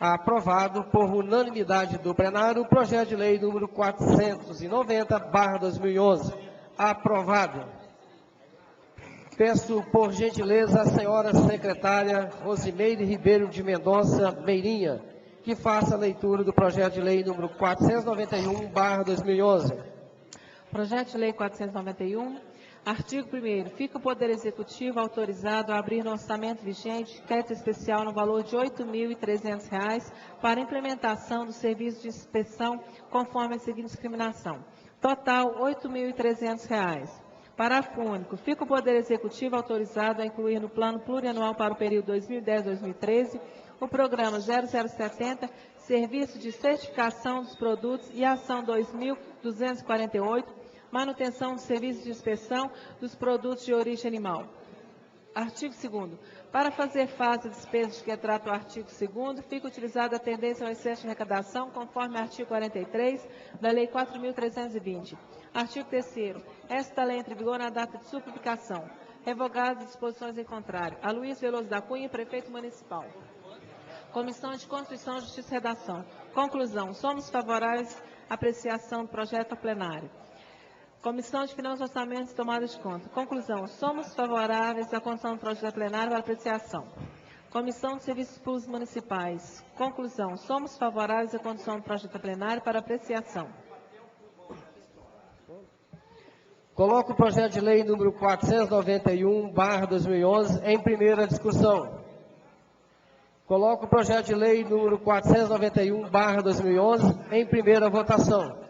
Aprovado por unanimidade do plenário o projeto de lei número 490/2011. Aprovado. Peço por gentileza a senhora secretária Rosimeire Ribeiro de Mendonça Meirinha que faça a leitura do projeto de lei número 491/2011. Projeto de Lei 491. Artigo 1º. Fica o Poder Executivo autorizado a abrir no orçamento vigente crédito especial no valor de R$ 8.300 para implementação do serviço de inspeção conforme a seguinte discriminação. Total, R$ 8.300. Parágrafo único. Fica o Poder Executivo autorizado a incluir no Plano Plurianual para o período 2010-2013 o Programa 0070, Serviço de Certificação dos Produtos e Ação 2248, manutenção do serviço de inspeção dos produtos de origem animal. Artigo 2º. Para fazer face às despesas de que trata o artigo 2º, fica utilizada a tendência ao excesso de arrecadação, conforme artigo 43 da Lei 4.320. Artigo 3º. Esta lei entra em vigor na data de sua publicação. Revogadas as disposições em contrário. Aloysio Veloso da Cunha, Prefeito Municipal. Comissão de Constituição, Justiça e Redação. Conclusão. Somos favoráveis à apreciação do projeto ao plenário. Comissão de Finanças, Orçamentos e Tomada de Conta. Conclusão. Somos favoráveis à condução do projeto plenário para apreciação. Comissão de Serviços Públicos Municipais. Conclusão. Somos favoráveis à condução do projeto plenário para apreciação. Coloco o projeto de lei número 491/2011 em primeira discussão. Coloco o projeto de lei número 491/2011 em primeira votação.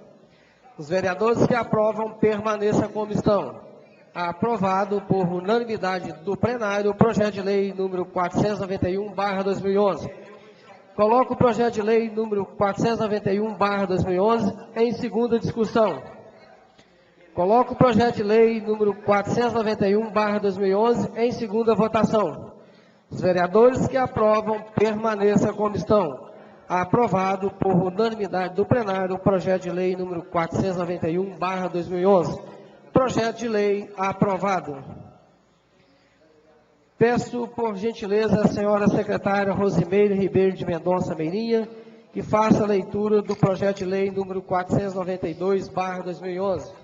Os vereadores que aprovam permaneçam como estão. Aprovado por unanimidade do plenário o projeto de lei número 491/2011. Coloco o projeto de lei número 491/2011 em segunda discussão. Coloco o projeto de lei número 491/2011 em segunda votação. Os vereadores que aprovam permaneçam como estão. Aprovado por unanimidade do plenário o projeto de lei número 491/2011. Projeto de lei aprovado. Peço, por gentileza, a senhora secretária Rosimeire Ribeiro de Mendonça Meirinha, que faça a leitura do projeto de lei número 492/2011.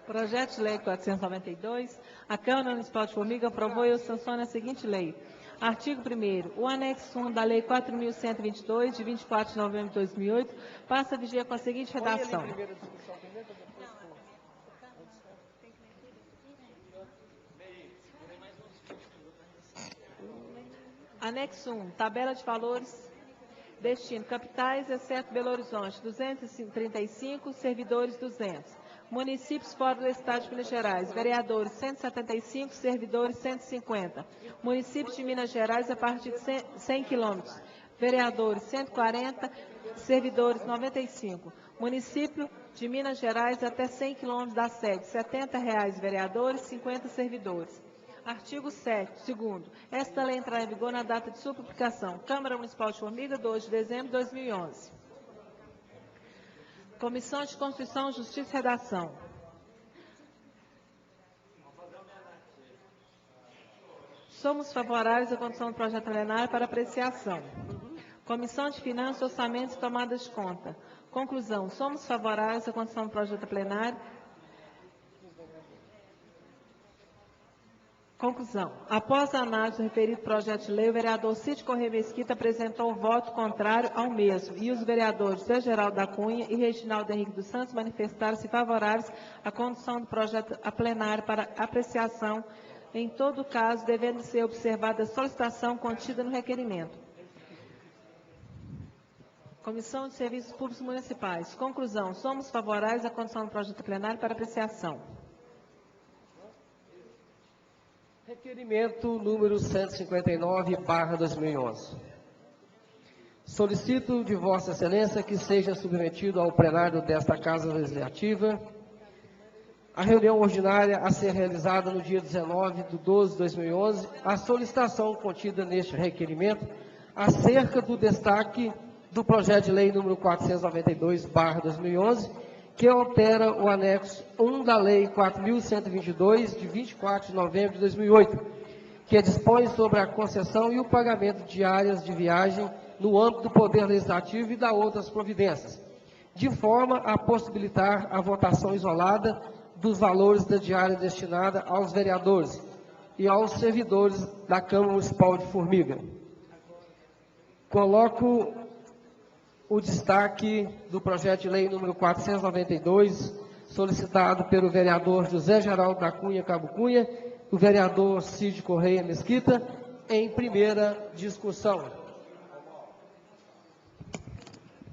Projeto de lei 492. A Câmara Municipal de Formiga aprovou e sanciona a seguinte lei. Artigo 1º. O anexo 1 da Lei 4.122, de 24 de novembro de 2008, passa a viger com a seguinte redação. Anexo 1. Tabela de valores. Destino. Capitais, exceto Belo Horizonte, 235, servidores 200. Municípios fora do Estado de Minas Gerais, vereadores 175, servidores 150. Municípios de Minas Gerais a partir de 100 quilômetros, vereadores 140, servidores 95. Município de Minas Gerais até 100 quilômetros da sede, R$ 70 vereadores, 50 servidores. Artigo 2º. Esta lei entrará em vigor na data de sua publicação. Câmara Municipal de Formiga, 2 de dezembro de 2011. Comissão de Constituição, Justiça e Redação. Somos favoráveis à condução do projeto plenário para apreciação. Comissão de Finanças, Orçamentos e Tomada de Conta. Conclusão. Somos favoráveis à condução do projeto plenário. Conclusão. Após a análise do referido projeto de lei, o vereador Cid Corrêa Mesquita apresentou voto contrário ao mesmo e os vereadores José Geraldo da Cunha e Reginaldo Henrique dos Santos manifestaram-se favoráveis à condução do projeto a plenário para apreciação, em todo caso, devendo ser observada a solicitação contida no requerimento. Comissão de Serviços Públicos Municipais. Conclusão. Somos favoráveis à condução do projeto plenário para apreciação. Requerimento número 159/2011. Solicito de Vossa Excelência que seja submetido ao plenário desta Casa Legislativa a reunião ordinária a ser realizada no dia 19 de 12 de 2011, a solicitação contida neste requerimento acerca do destaque do projeto de lei número 492/2011, que altera o anexo 1 da Lei 4.122, de 24 de novembro de 2008, que dispõe sobre a concessão e o pagamento de diárias de viagem no âmbito do Poder Legislativo e da outras providências, de forma a possibilitar a votação isolada dos valores da diária destinada aos vereadores e aos servidores da Câmara Municipal de Formiga. Coloco o destaque do projeto de lei número 492, solicitado pelo vereador José Geraldo da Cunha Cabo Cunha, o vereador Cid Corrêa Mesquita, em primeira discussão.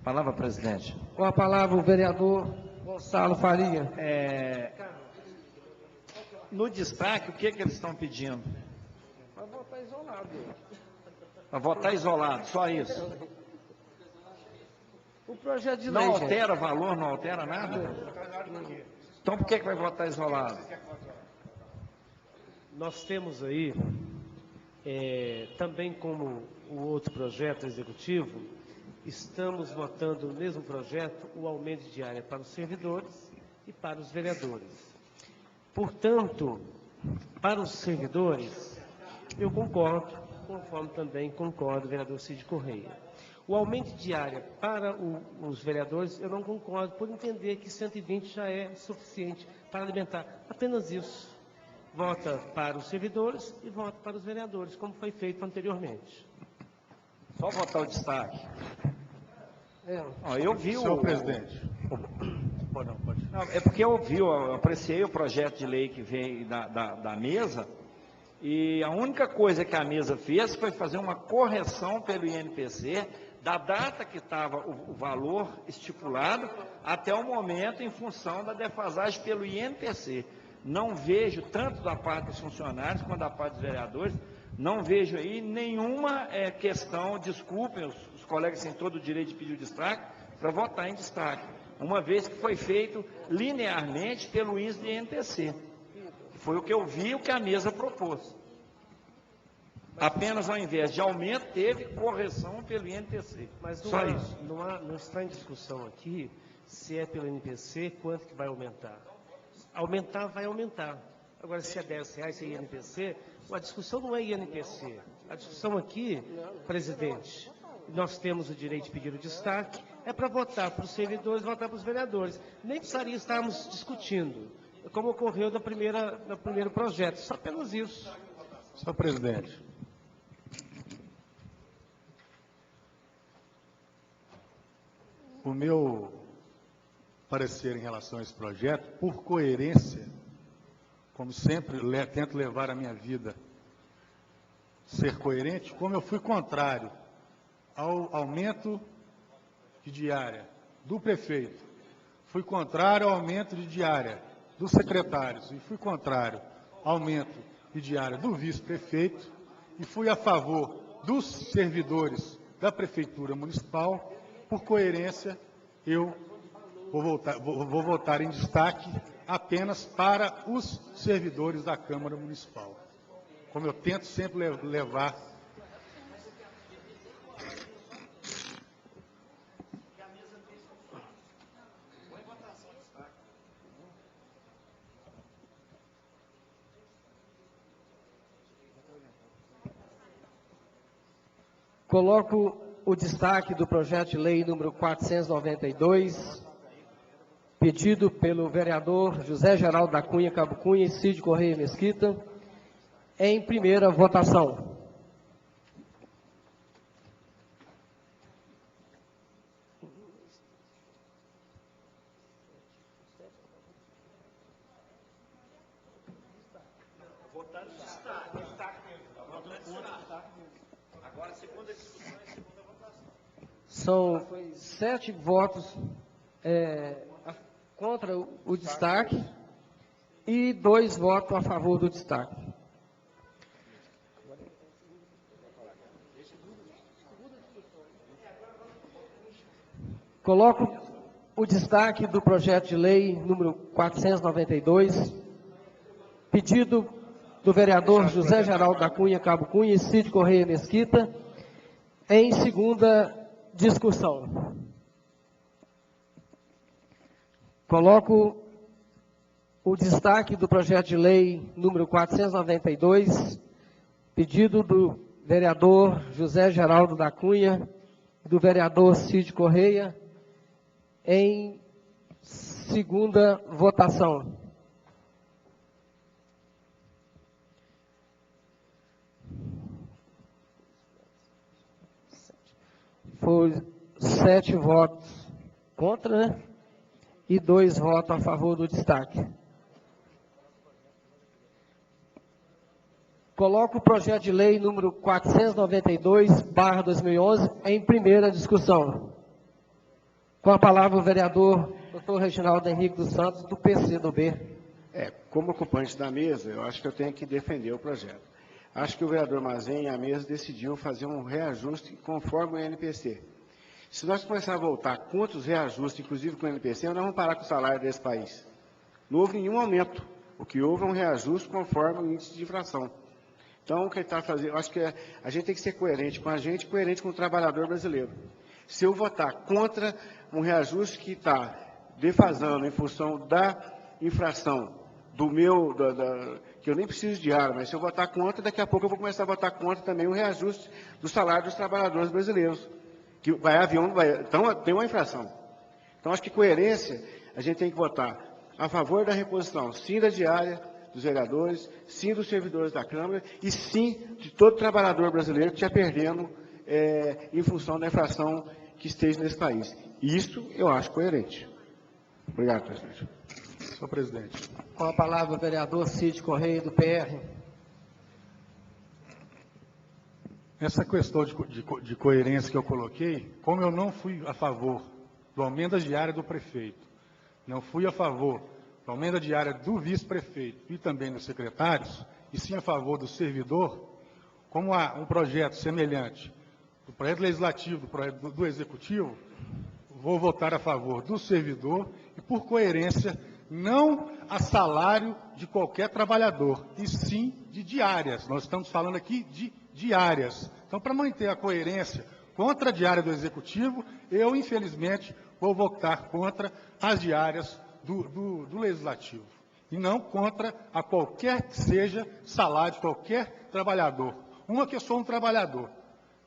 Palavra, presidente. Com a palavra o vereador Gonçalo Faria. No destaque, o que eles estão pedindo? Para votar isolado. Para votar isolado, só isso. O projeto de Não lei, altera valor, não altera nada? Então por que vai votar isolado? Nós temos aí, também como o outro projeto executivo, estamos votando no mesmo projeto o aumento de diária para os servidores e para os vereadores. Portanto, para os servidores, eu concordo, conforme também concorda o vereador Cid Correia. O aumento de diária para os vereadores, eu não concordo, por entender que 120 já é suficiente para alimentar. Apenas isso. Vota para os servidores e vota para os vereadores, como foi feito anteriormente. Só votar o destaque. Eu vi Senhor presidente. Pode. Não, é porque eu apreciei o projeto de lei que veio da mesa, e a única coisa que a mesa fez foi fazer uma correção pelo INPC, da data que estava o valor estipulado, até o momento, em função da defasagem pelo INPC. Não vejo, tanto da parte dos funcionários, quanto da parte dos vereadores, não vejo aí nenhuma questão, desculpem, os colegas têm todo o direito de pedir o destaque, para votar em destaque, uma vez que foi feito linearmente pelo índice de INPC. Foi o que eu vi, o que a mesa propôs. Apenas, ao invés de aumento, teve correção pelo INPC. Mas Só isso. não está em discussão aqui se é pelo INPC, quanto que vai aumentar. Aumentar, vai aumentar. Agora, se é R$10, se é INPC, a discussão não é INPC. A discussão aqui, presidente, nós temos o direito de pedir o destaque, é para votar para os servidores, votar para os vereadores. Nem precisaria estarmos discutindo, como ocorreu no primeiro projeto. Só apenas isso. Senhor presidente. O meu parecer em relação a esse projeto, por coerência, como sempre tento levar a minha vida, ser coerente, como eu fui contrário ao aumento de diária do prefeito, fui contrário ao aumento de diária dos secretários, e fui contrário ao aumento de diária do vice-prefeito, e fui a favor dos servidores da Prefeitura Municipal. Por coerência, eu vou votar em destaque apenas para os servidores da Câmara Municipal, como eu tento sempre levar. Coloco o destaque do projeto de lei número 492, pedido pelo vereador José Geraldo da Cunha Cabo Cunha e Cid Correia Mesquita, em primeira votação. São 7 votos contra o destaque e 2 votos a favor do destaque. Coloco o destaque do projeto de lei número 492, pedido do vereador José Geraldo da Cunha Cabo Cunha e Cid Correia Mesquita, em segunda discussão. Coloco o destaque do projeto de lei número 492, pedido do vereador José Geraldo da Cunha e do vereador Cid Correia, em segunda votação. Foi 7 votos contra, né? E 2 votos a favor do destaque. Coloco o projeto de lei número 492/2011 em primeira discussão. Com a palavra o vereador Dr. Reginaldo Henrique dos Santos, do PCdoB. Como ocupante da mesa, eu acho que eu tenho que defender o projeto. Acho que o vereador Mazem e a mesa decidiu fazer um reajuste conforme o INPC. Se nós começarmos a voltar contra os reajustes, inclusive com o INPC, nós vamos parar com o salário desse país. Não houve nenhum aumento O que houve é um reajuste conforme o índice de inflação. Então, o que ele está fazendo, eu acho que a gente tem que ser coerente com a gente, coerente com o trabalhador brasileiro. Se eu votar contra um reajuste que está defasando em função da inflação, que eu nem preciso de área, mas se eu votar contra, daqui a pouco eu vou começar a votar contra também o reajuste do salário dos trabalhadores brasileiros, que vai haver então tem uma inflação. Então, acho que coerência, a gente tem que votar a favor da reposição, sim da diária dos vereadores, sim dos servidores da Câmara e sim de todo trabalhador brasileiro que está perdendo em função da inflação que esteja nesse país. Isso eu acho coerente. Obrigado, presidente. Senhor presidente. Com a palavra o vereador Cid Correia, do PR. Essa questão de coerência que eu coloquei, como eu não fui a favor do aumento da diária do prefeito, não fui a favor do aumento da diária do vice-prefeito e também dos secretários, e sim a favor do servidor, como há um projeto semelhante do projeto legislativo, do executivo, vou votar a favor do servidor e, por coerência, não a salário de qualquer trabalhador, e sim de diárias. Nós estamos falando aqui de diárias. Então, para manter a coerência contra a diária do executivo, eu, infelizmente, vou votar contra as diárias do legislativo, e não contra a qualquer que seja salário de qualquer trabalhador. Uma que eu sou um trabalhador,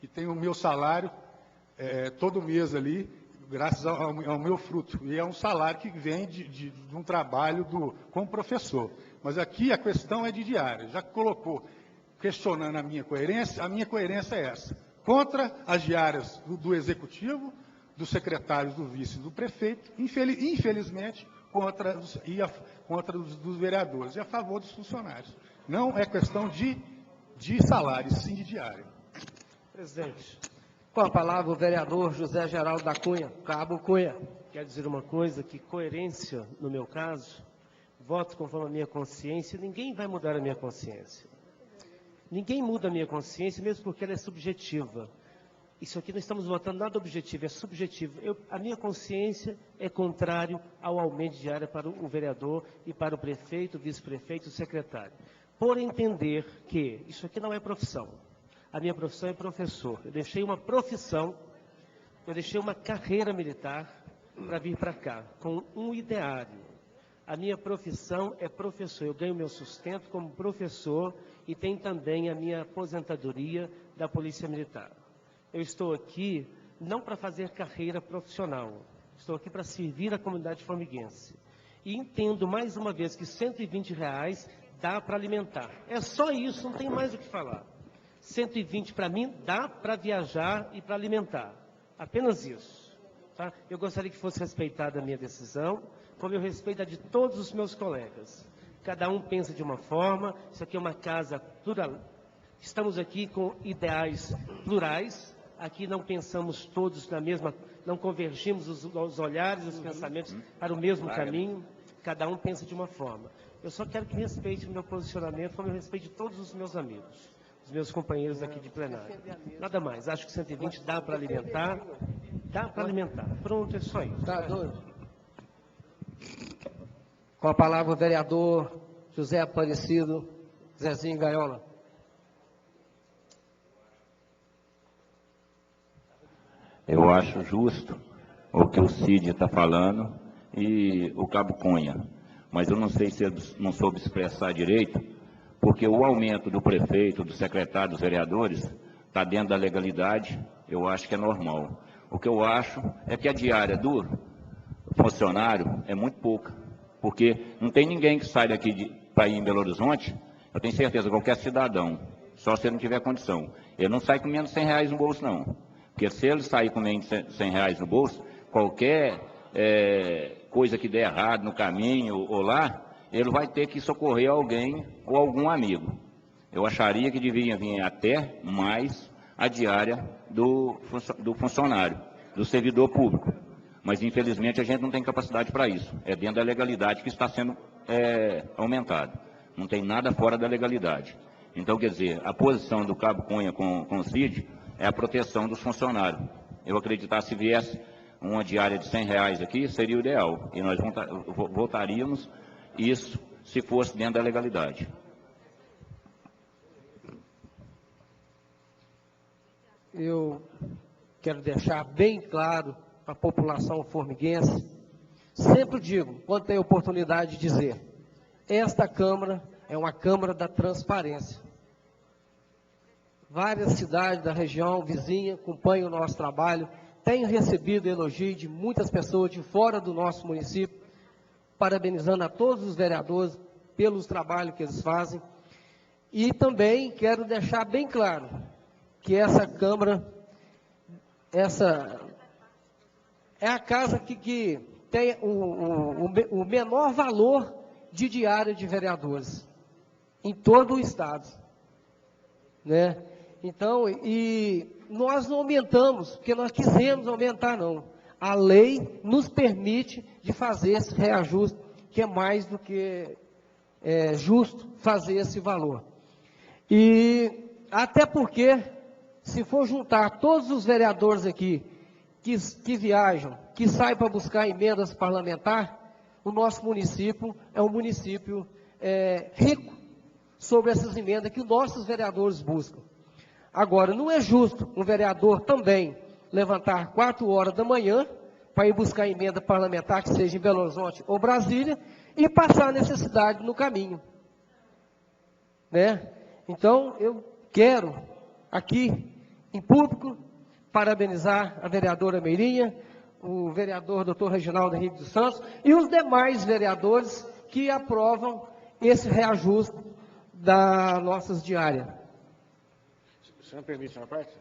e tenho o meu salário todo mês ali, graças ao meu fruto. E é um salário que vem de um trabalho como professor. Mas aqui a questão é de diária. Já colocou, questionando a minha coerência é essa. Contra as diárias do executivo, dos secretários, do vice e do prefeito, infelizmente, contra dos vereadores, e a favor dos funcionários. Não é questão de salário, sim de diária. Presidente, Com a palavra o vereador José Geraldo da Cunha, Cabo Cunha. quero dizer uma coisa, que coerência, no meu caso, voto conforme a minha consciência, ninguém vai mudar a minha consciência. Ninguém muda a minha consciência, mesmo porque ela é subjetiva. Isso aqui não estamos votando nada objetivo, é subjetivo. A minha consciência é contrário ao aumento de área para o vereador e para o prefeito, o vice-prefeito e o secretário. Por entender que isso aqui não é profissão. A minha profissão é professor. Eu deixei uma profissão, eu deixei uma carreira militar para vir para cá, com um ideário. A minha profissão é professor. Eu ganho meu sustento como professor e tenho também a minha aposentadoria da Polícia Militar. Eu estou aqui não para fazer carreira profissional. Estou aqui para servir a comunidade formiguense. E entendo mais uma vez que R$120 dá para alimentar. É só isso, não tem mais o que falar. 120 para mim dá para viajar e para alimentar. Apenas isso. Tá? Eu gostaria que fosse respeitada a minha decisão, como eu respeito a de todos os meus colegas. Cada um pensa de uma forma, isso aqui é uma casa plural. Estamos aqui com ideais plurais, aqui não pensamos todos na mesma, não convergimos os olhares, os pensamentos para o mesmo caminho, cada um pensa de uma forma. Eu só quero que respeite o meu posicionamento, como eu respeito de todos os meus amigos. Os meus companheiros aqui de plenário. Nada mais. Acho que 120 dá para alimentar. Dá para alimentar. Pronto, é só isso. Tá doido? Com a palavra o vereador José Aparecido, Zezinho Gaiola. Eu acho justo o que o Cid está falando e o Cabo Cunha. Mas eu não sei se ele não soube expressar direito, porque o aumento do prefeito, do secretário, dos vereadores, está dentro da legalidade, eu acho que é normal. O que eu acho é que a diária do funcionário é muito pouca, porque não tem ninguém que sai daqui para ir em Belo Horizonte, eu tenho certeza, qualquer cidadão, só se ele não tiver condição. Ele não sai com menos de R$100 no bolso, não. Porque se ele sair com menos de R$100 no bolso, qualquer coisa que der errado no caminho ou lá, ele vai ter que socorrer alguém ou algum amigo. Eu acharia que devia vir até mais a diária do funcionário, do servidor público. Mas, infelizmente, a gente não tem capacidade para isso. É dentro da legalidade que está sendo aumentado. Não tem nada fora da legalidade. Então, quer dizer, a posição do Cabo Cunha com o Cid é a proteção dos funcionários. Eu acreditar, se viesse uma diária de R$100 aqui, seria o ideal. E nós votaríamos isso se fosse dentro da legalidade. Eu quero deixar bem claro para a população formiguense, sempre digo, quando tem oportunidade de dizer, esta Câmara é uma Câmara da transparência. Várias cidades da região vizinha acompanham o nosso trabalho, tenho recebido elogio de muitas pessoas de fora do nosso município, parabenizando a todos os vereadores pelos trabalhos que eles fazem. E também quero deixar bem claro que essa Câmara, essa é a casa que tem o menor valor de diária de vereadores em todo o estado, né? Então, e nós não aumentamos, porque nós quisemos aumentar, não. A lei nos permite de fazer esse reajuste, que é mais do que justo fazer esse valor. E até porque, se for juntar todos os vereadores aqui que viajam, que saem para buscar emendas parlamentares, o nosso município é um município rico sobre essas emendas que os nossos vereadores buscam. Agora, não é justo um vereador também levantar 4 horas da manhã para ir buscar emenda parlamentar, que seja em Belo Horizonte ou Brasília, e passar necessidade no caminho, né? Então, eu quero aqui, em público, parabenizar a vereadora Meirinha, o vereador doutor Reginaldo Henrique dos Santos e os demais vereadores que aprovam esse reajuste das nossas diárias. O senhor permite uma parte?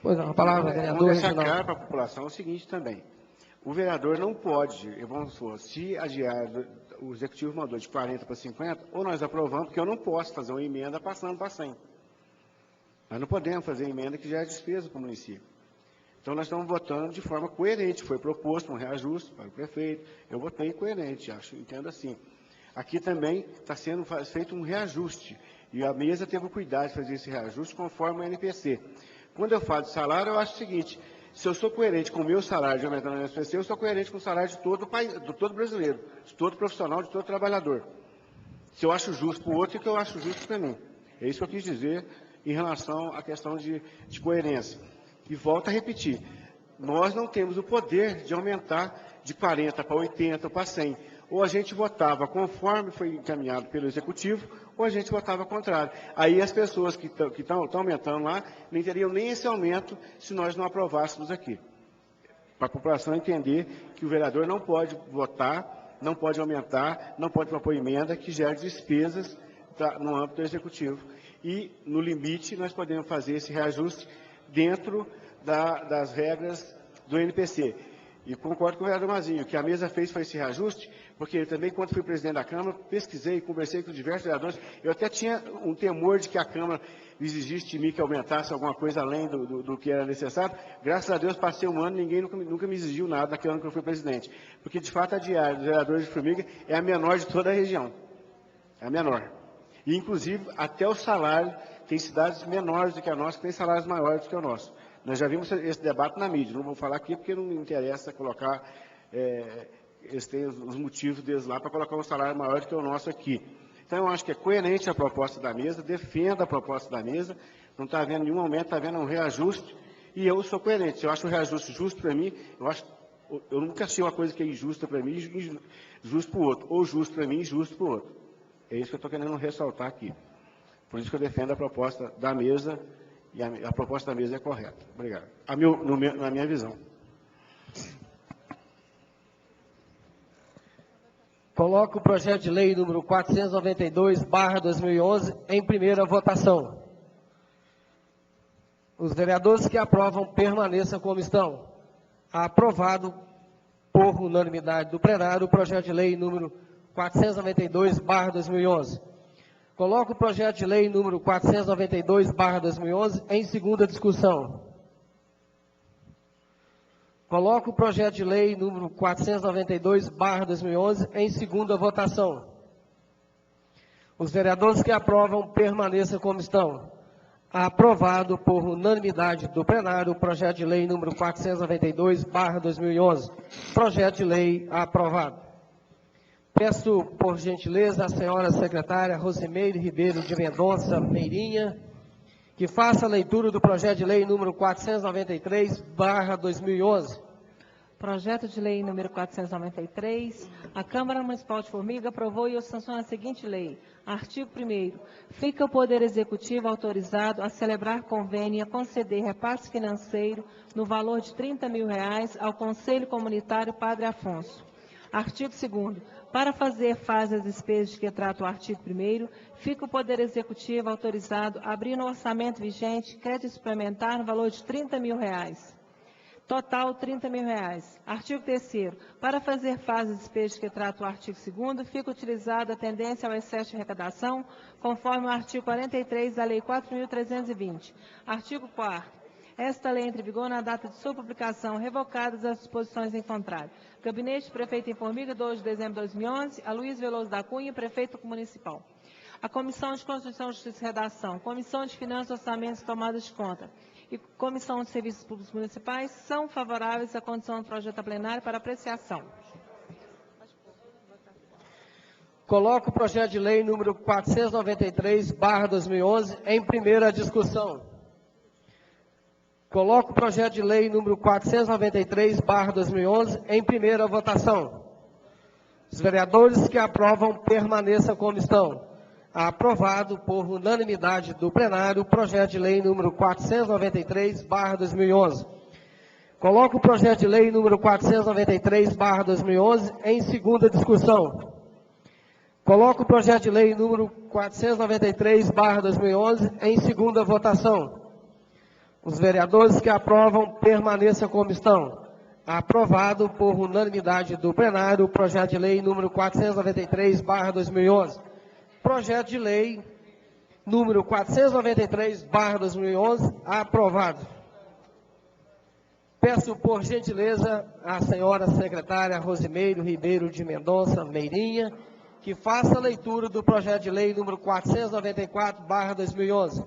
Pois não, a palavra, vereador Vamos deixar Reginaldo. claro para a população o seguinte também. O vereador não pode, vamos supor, se a diária, o executivo mandou de 40 para 50, ou nós aprovamos, porque eu não posso fazer uma emenda passando para 100. Nós não podemos fazer emenda que já é despesa para o município. Então, nós estamos votando de forma coerente. Foi proposto um reajuste para o prefeito. Eu votei coerente, entendo assim. Aqui também está sendo feito um reajuste. E a mesa teve o cuidado de fazer esse reajuste conforme o NPC. Quando eu falo de salário, eu acho o seguinte: se eu sou coerente com o meu salário de aumentar no NPC, eu sou coerente com o salário de todo o país, de todo brasileiro, de todo profissional, de todo trabalhador. Se eu acho justo para o outro, é que eu acho justo para mim. É isso que eu quis dizer em relação à questão de coerência. E volto a repetir, nós não temos o poder de aumentar de 40 para 80 ou para 100. Ou a gente votava conforme foi encaminhado pelo Executivo, ou a gente votava contrário. Aí as pessoas que estão aumentando lá, nem teriam nem esse aumento se nós não aprovássemos aqui. Para a população entender que o vereador não pode votar, não pode aumentar, não pode propor emenda que gere despesas no âmbito do Executivo. E, no limite, nós podemos fazer esse reajuste dentro das regras do NPC. E concordo com o vereador Mazinho, o que a mesa fez foi esse reajuste, porque eu também, quando fui presidente da Câmara, pesquisei, conversei com diversos vereadores, eu até tinha um temor de que a Câmara exigisse de mim que aumentasse alguma coisa além do que era necessário. Graças a Deus, passei um ano, ninguém nunca me exigiu nada naquele ano que eu fui presidente. Porque, de fato, a diária dos vereadores de Formiga é a menor de toda a região. É a menor. E, inclusive, até o salário, tem cidades menores do que a nossa, que tem salários maiores do que o nosso. Nós já vimos esse debate na mídia, não vou falar aqui porque não me interessa colocar, eles têm os motivos deles lá para colocar um salário maior do que o nosso aqui. Então, eu acho que é coerente a proposta da mesa, defendo a proposta da mesa, não está havendo nenhum aumento, está havendo um reajuste, e eu sou coerente. Se eu acho um reajuste justo para mim, eu nunca achei uma coisa que é injusta para mim e justo para o outro, ou justo para mim e justo para o outro. É isso que eu estou querendo ressaltar aqui. Por isso que eu defendo a proposta da mesa, e a proposta da mesa é correta. Obrigado. Na minha visão. Coloco o projeto de lei número 492/2011 em primeira votação. Os vereadores que aprovam permaneçam como estão. Aprovado por unanimidade do plenário o projeto de lei número 492/2011. Coloco o projeto de lei número 492/2011 em segunda discussão. Coloco o projeto de lei número 492/2011 em segunda votação. Os vereadores que aprovam permaneçam como estão. Aprovado por unanimidade do plenário o projeto de lei número 492/2011. Projeto de lei aprovado. Peço, por gentileza, a senhora secretária Rosimeire Ribeiro de Mendonça Meirinha, que faça a leitura do projeto de lei número 493/2011. Projeto de lei número 493, a Câmara Municipal de Formiga aprovou e sanciona a seguinte lei. Artigo 1º. Fica o Poder Executivo autorizado a celebrar convênio e a conceder repasse financeiro no valor de R$30 mil ao Conselho Comunitário Padre Afonso. Artigo 2º. Para fazer face às despesas de que trata o artigo 1º, fica o Poder Executivo autorizado a abrir no orçamento vigente crédito suplementar no valor de R$30 mil. Total, R$30 mil. Artigo 3º. Para fazer face às despesas que trata o artigo 2º, fica utilizada a tendência ao excesso de arrecadação, conforme o artigo 43 da Lei 4.320. Artigo 4º. Esta lei entra em vigor na data de sua publicação, revocadas as disposições em contrário. Gabinete Prefeito em Formiga, 2 de dezembro de 2011, a Luiz Veloso da Cunha, Prefeito Municipal. A Comissão de Constituição, Justiça e Redação, Comissão de Finanças, Orçamentos e Tomadas de Conta e Comissão de Serviços Públicos Municipais são favoráveis à condição do projeto a plenário para apreciação. Coloco o projeto de lei número 493/2011 em primeira discussão. Coloco o projeto de lei número 493/2011 em primeira votação. Os vereadores que aprovam permaneçam como estão. Aprovado por unanimidade do plenário o projeto de lei número 493/2011. Coloco o projeto de lei número 493/2011 em segunda discussão. Coloco o projeto de lei número 493/2011 em segunda votação. Os vereadores que aprovam permaneçam como estão. Aprovado por unanimidade do plenário o projeto de lei número 493/2011. Projeto de lei número 493/2011 aprovado. Peço, por gentileza, à senhora secretária Rosimeire Ribeiro de Mendonça Meirinha, que faça a leitura do projeto de lei número 494/2011.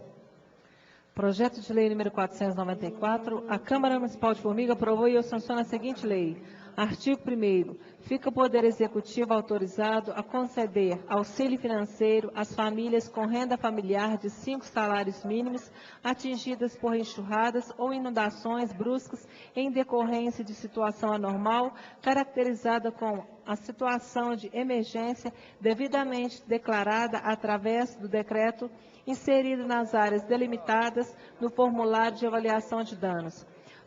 Projeto de lei número 494, a Câmara Municipal de Formiga aprovou e sanciona a seguinte lei. Artigo 1º. Fica o Poder Executivo autorizado a conceder auxílio financeiro às famílias com renda familiar de 5 salários mínimos atingidas por enxurradas ou inundações bruscas em decorrência de situação anormal, caracterizada com a situação de emergência devidamente declarada através do decreto inserido nas áreas delimitadas no formulário de avaliação de danos.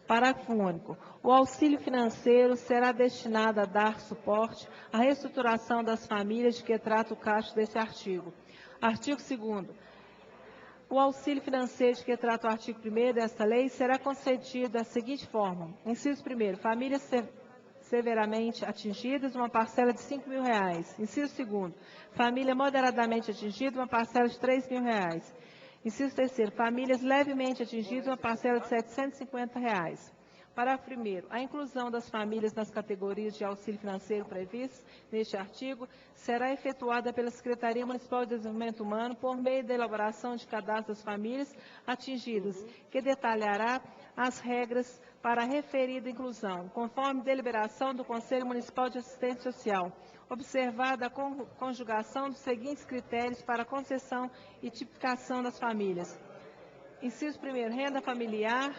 Parágrafo único. O auxílio financeiro será destinado a dar suporte à reestruturação das famílias de que trata o caput deste artigo. Artigo 2º. O auxílio financeiro de que trata o artigo 1º desta lei será concedido da seguinte forma. Inciso 1º. Famílias severamente atingidas, uma parcela de R$5 mil. Inciso 2º. Família moderadamente atingida, uma parcela de R$3 mil. Inciso 3º. Famílias levemente atingidas, uma parcela de R$750. Parágrafo 1º. A inclusão das famílias nas categorias de auxílio financeiro previstas neste artigo será efetuada pela Secretaria Municipal de Desenvolvimento Humano por meio da elaboração de cadastro das famílias atingidas, que detalhará as regras para a referida inclusão, conforme deliberação do Conselho Municipal de Assistência Social, observada a conjugação dos seguintes critérios para a concessão e tipificação das famílias. Inciso 1º, renda familiar,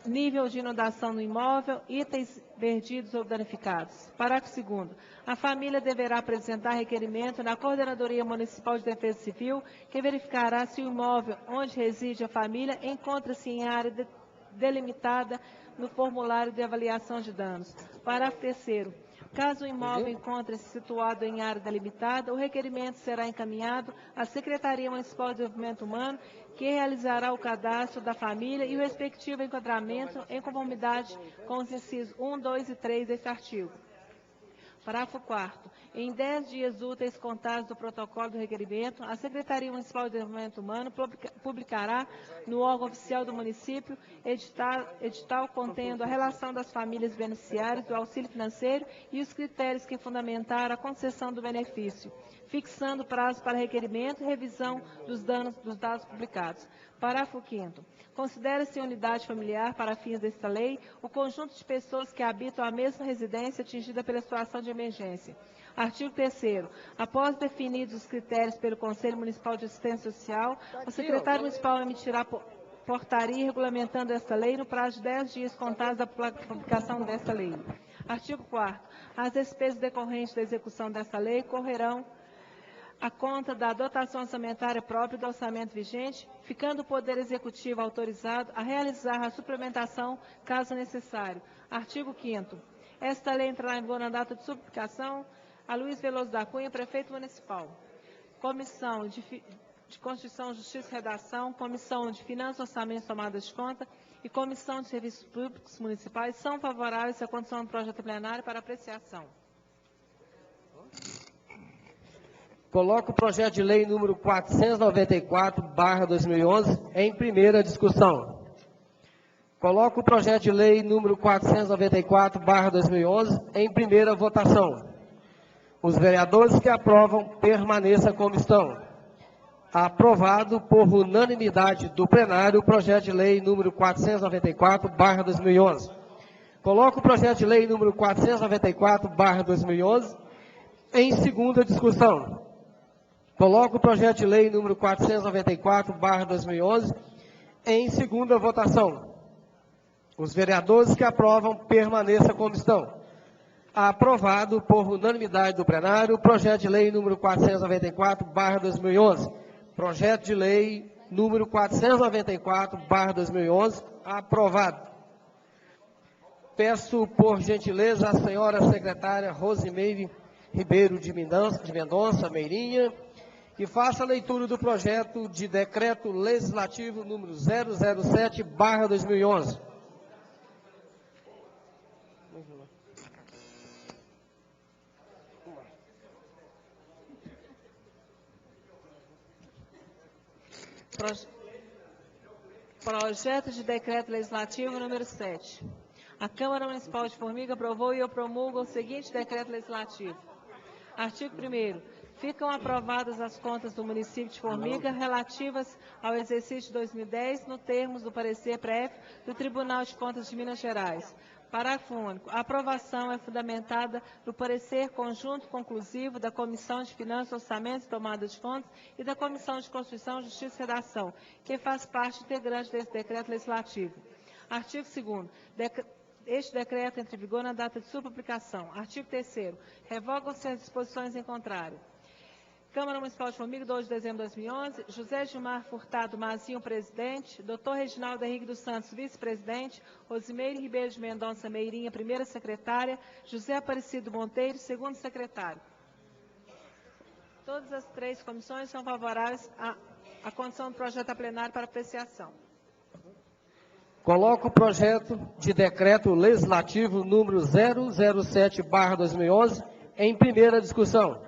nível de inundação no imóvel, itens perdidos ou danificados. Parágrafo 2º. A família deverá apresentar requerimento na Coordenadoria Municipal de Defesa Civil, que verificará se o imóvel onde reside a família encontra-se em área delimitada no formulário de avaliação de danos. Parágrafo 3º. Caso o imóvel encontre-se situado em área delimitada, o requerimento será encaminhado à Secretaria Municipal de Desenvolvimento Humano, que realizará o cadastro da família e o respectivo enquadramento em conformidade com os incisos 1, 2 e 3 deste artigo. Parágrafo 4º. Em 10 dias úteis contados do protocolo do requerimento, a Secretaria Municipal de Desenvolvimento Humano publicará no órgão oficial do município edital contendo a relação das famílias beneficiárias do auxílio financeiro e os critérios que fundamentaram a concessão do benefício, fixando prazo para requerimento e revisão dos dados publicados. Parágrafo 5º. Considera-se unidade familiar, para fins desta lei, o conjunto de pessoas que habitam a mesma residência atingida pela situação de emergência. Artigo 3º. Após definidos os critérios pelo Conselho Municipal de Assistência Social, o secretário municipal emitirá portaria regulamentando esta lei no prazo de 10 dias contados da publicação desta lei. Artigo 4º. As despesas decorrentes da execução desta lei correrão à conta da dotação orçamentária própria do orçamento vigente, ficando o Poder Executivo autorizado a realizar a suplementação, caso necessário. Artigo 5º. Esta lei entrará em vigor na data de sua publicação. A Luiz Veloso da Cunha, Prefeito Municipal. Comissão de Constituição, Justiça e Redação, Comissão de Finanças, Orçamento e Tomada de Conta e Comissão de Serviços Públicos Municipais são favoráveis à condução do projeto plenário para apreciação. Coloco o projeto de lei número 494/2011 em primeira discussão. Coloco o projeto de lei número 494/2011 em primeira votação. Os vereadores que aprovam, permaneçam como estão. Aprovado por unanimidade do plenário o projeto de lei número 494/2011. Coloco o projeto de lei número 494/2011 em segunda discussão. Coloco o projeto de lei número 494/2011 em segunda votação. Os vereadores que aprovam, permaneçam como estão. Aprovado por unanimidade do plenário o projeto de lei número 494/2011. Projeto de lei número 494/2011 aprovado. Peço, por gentileza, à senhora secretária Rosimeire Ribeiro de Mendonça Meirinha, que faça a leitura do projeto de decreto legislativo número 007/2011. Projeto de decreto legislativo número 7. A Câmara Municipal de Formiga aprovou e eu promulgo o seguinte decreto legislativo. Artigo 1º. Ficam aprovadas as contas do município de Formiga relativas ao exercício de 2010, no termos do parecer prévio do Tribunal de Contas de Minas Gerais. Parágrafo único. A aprovação é fundamentada no parecer conjunto conclusivo da Comissão de Finanças, Orçamento e Tomada de Contas e da Comissão de Constituição, Justiça e Redação, que faz parte integrante desse decreto legislativo. Artigo 2º. Este decreto entra em vigor na data de sua publicação. Artigo 3º. Revogam-se as disposições em contrário. Câmara Municipal de Formiga, 2 de dezembro de 2011, José Gilmar Furtado Mazinho, presidente, Dr. Reginaldo Henrique dos Santos, vice-presidente, Rosimeire Ribeiro de Mendonça Meirinha, primeira secretária, José Aparecido Monteiro, segundo secretário. Todas as 3 comissões são favoráveis à condução do projeto a plenário para apreciação. Coloco o projeto de decreto legislativo número 007/2011 em primeira discussão.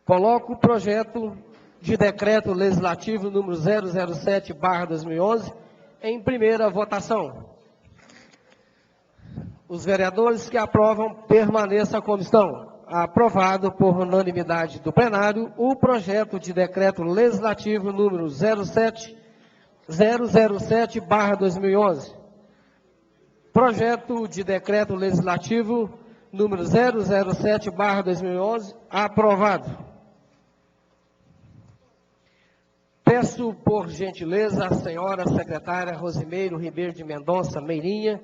Coloco o projeto de decreto legislativo número 007/2011 em primeira votação. Os vereadores que aprovam, permaneçam como estão. Aprovado por unanimidade do plenário o projeto de decreto legislativo número 007/2011. Projeto de decreto legislativo número 007/2011 aprovado. Peço, por gentileza, à senhora secretária Rosimeire Ribeiro de Mendonça Meirinha,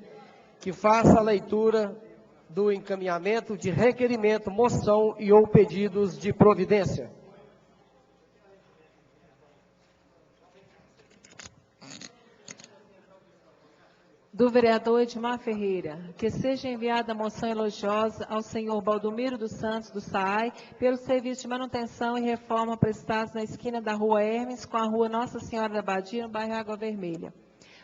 que faça a leitura do encaminhamento de requerimento, moção e ou pedidos de providência. Do vereador Edmar Ferreira, que seja enviada a moção elogiosa ao senhor Baldomiro dos Santos, do SAAI, pelo serviço de manutenção e reforma prestados na esquina da Rua Hermes com a Rua Nossa Senhora da Badia, no bairro Água Vermelha.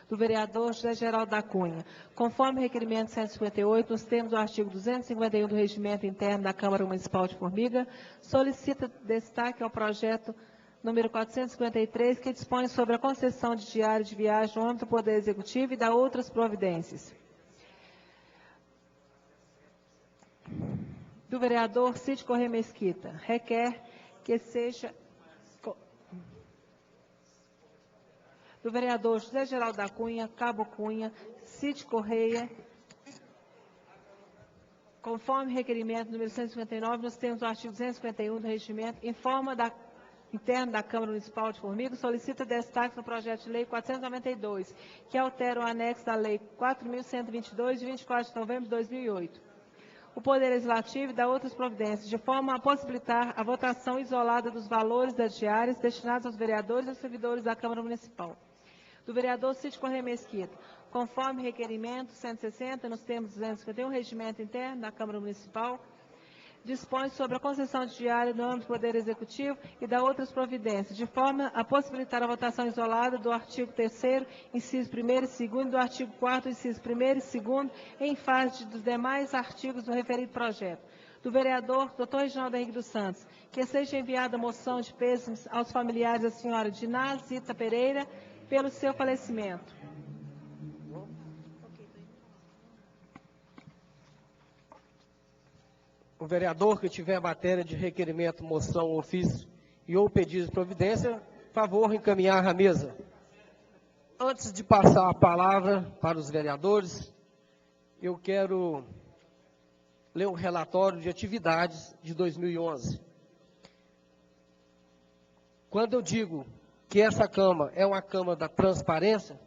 Do vereador José Geraldo da Cunha, conforme o requerimento 158, nos termos do artigo 251 do Regimento Interno da Câmara Municipal de Formiga, solicita destaque ao projeto número 453, que dispõe sobre a concessão de diário de viagem no âmbito do Poder Executivo e da outras providências. Do vereador Cid Corrêa Mesquita, requer que seja... Do vereador José Geraldo da Cunha, Cabo Cunha, Cid Corrêa... Conforme requerimento número 159, nos termos do artigo 251 do regimento, informa interno da Câmara Municipal de Formiga, solicita destaque no projeto de lei 492, que altera o anexo da lei 4.122, de 24 de novembro de 2008. O Poder Legislativo dá outras providências, de forma a possibilitar a votação isolada dos valores das diárias destinados aos vereadores e aos servidores da Câmara Municipal. Do vereador Cid Correia Mesquita, conforme requerimento 160, nos termos 251, regimento interno da Câmara Municipal, dispõe sobre a concessão de diária no âmbito do Poder Executivo e dá outras providências, de forma a possibilitar a votação isolada do artigo 3º, inciso 1º e 2º, do artigo 4º, inciso 1º e 2º, em face dos demais artigos do referido projeto. Do vereador Dr. Reginaldo Henrique dos Santos, que seja enviada a moção de pêsames aos familiares da senhora Dinaz Zita Pereira pelo seu falecimento. O vereador que tiver matéria de requerimento, moção, ofício e ou pedido de providência, favor encaminhar à mesa. Antes de passar a palavra para os vereadores, eu quero ler um relatório de atividades de 2011. Quando eu digo que essa Câmara é uma Câmara da transparência,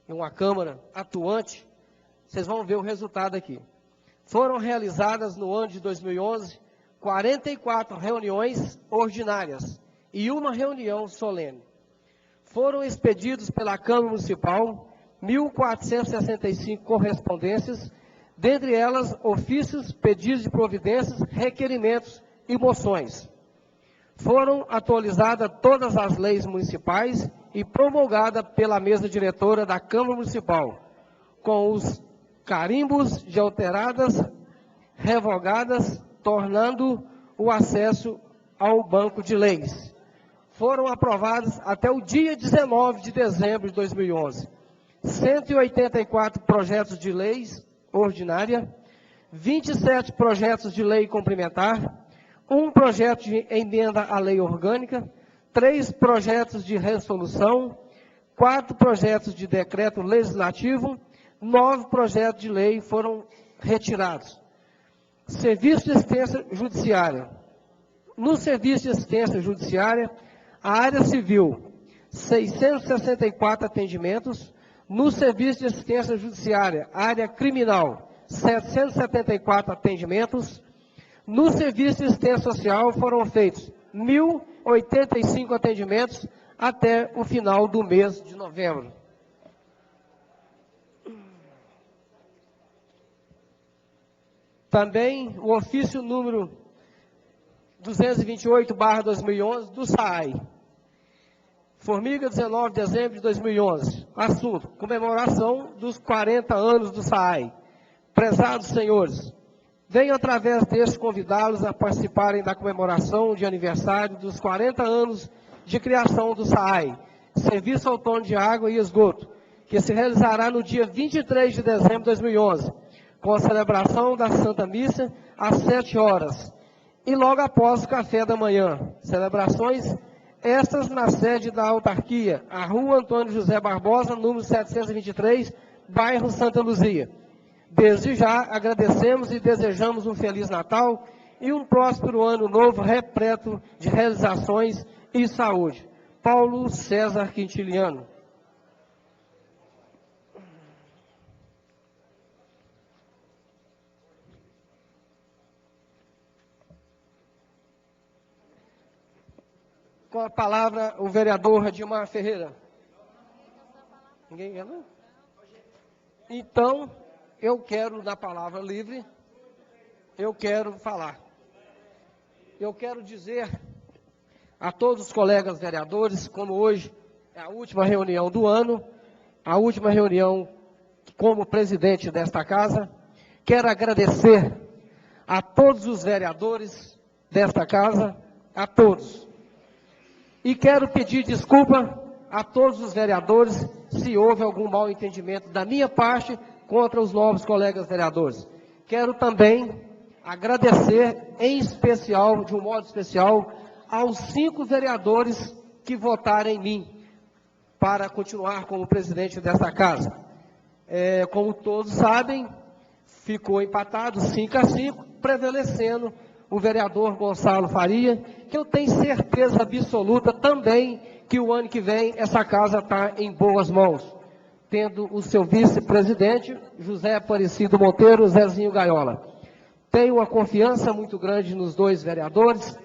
é uma Câmara atuante, vocês vão ver o resultado aqui. Foram realizadas no ano de 2011 44 reuniões ordinárias e uma reunião solene. Foram expedidos pela Câmara Municipal 1.465 correspondências, dentre elas ofícios, pedidos de providências, requerimentos e moções. Foram atualizadas todas as leis municipais e promulgadas pela mesa diretora da Câmara Municipal, com os carimbos de alteradas, revogadas, tornando o acesso ao banco de leis. Foram aprovados até o dia 19 de dezembro de 2011, 184 projetos de leis ordinária, 27 projetos de lei complementar, um projeto de emenda à lei orgânica, 3 projetos de resolução, 4 projetos de decreto legislativo, 9 projetos de lei foram retirados. Serviço de assistência judiciária. No serviço de assistência judiciária, a área civil, 664 atendimentos. No serviço de assistência judiciária, área criminal, 774 atendimentos. No serviço de assistência social, foram feitos 1.085 atendimentos até o final do mês de novembro. Também o ofício número 228/2011 do SAAI. Formiga, 19 de dezembro de 2011. Assunto: comemoração dos 40 anos do SAAI. Prezados senhores, venho através deste convidá-los a participarem da comemoração de aniversário dos 40 anos de criação do SAAI, Serviço Autônomo de Água e Esgoto, que se realizará no dia 23 de dezembro de 2011. Com a celebração da Santa Missa às 7 horas e logo após o café da manhã. Celebrações estas na sede da autarquia, a Rua Antônio José Barbosa, número 723, bairro Santa Luzia. Desde já agradecemos e desejamos um Feliz Natal e um próspero ano novo repleto de realizações e saúde. Paulo César Quintiliano. Com a palavra, o vereador Adilmar Ferreira. Ninguém quer, não? Então, eu quero, na palavra livre, eu quero falar. Eu quero dizer a todos os colegas vereadores, como hoje é a última reunião do ano, a última reunião como presidente desta casa, quero agradecer a todos os vereadores desta casa, a todos. E quero pedir desculpa a todos os vereadores se houve algum mal entendimento da minha parte contra os novos colegas vereadores. Quero também agradecer em especial, de um modo especial, aos 5 vereadores que votaram em mim para continuar como presidente desta casa. Como todos sabem, ficou empatado 5-5, prevalecendo o vereador Gonçalo Faria, que eu tenho certeza absoluta também que o ano que vem essa casa está em boas mãos, tendo o seu vice-presidente, José Aparecido Monteiro, Zezinho Gaiola. Tenho uma confiança muito grande nos dois vereadores,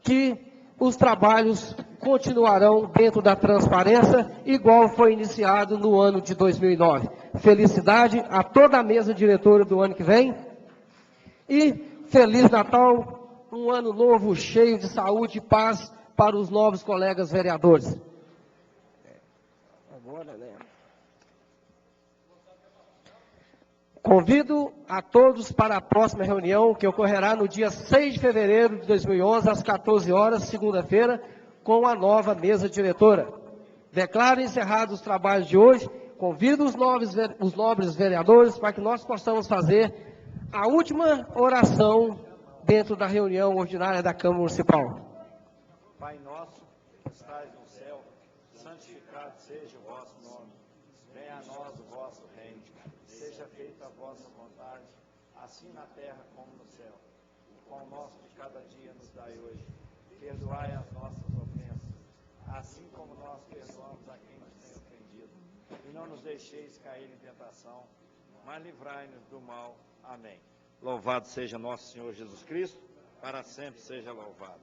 que os trabalhos continuarão dentro da transparência, igual foi iniciado no ano de 2009. Felicidade a toda a mesa diretora do ano que vem e Feliz Natal, um ano novo cheio de saúde e paz para os novos colegas vereadores. Agora, né? Convido a todos para a próxima reunião, que ocorrerá no dia 6 de fevereiro de 2011, às 14 horas, segunda-feira, com a nova mesa diretora. Declaro encerrados os trabalhos de hoje. Convido os nobres vereadores para que nós possamos fazer a última oração dentro da reunião ordinária da Câmara Municipal. Pai nosso, que estais no céu, santificado seja o vosso nome. Venha a nós o vosso reino. Seja feita a vossa vontade, assim na terra como no céu. O pão nosso de cada dia nos dai hoje. Perdoai as nossas ofensas, assim como nós perdoamos a quem nos tem ofendido. E não nos deixeis cair em tentação, mas livrai-nos do mal. Amém. Louvado seja nosso Senhor Jesus Cristo, para sempre seja louvado.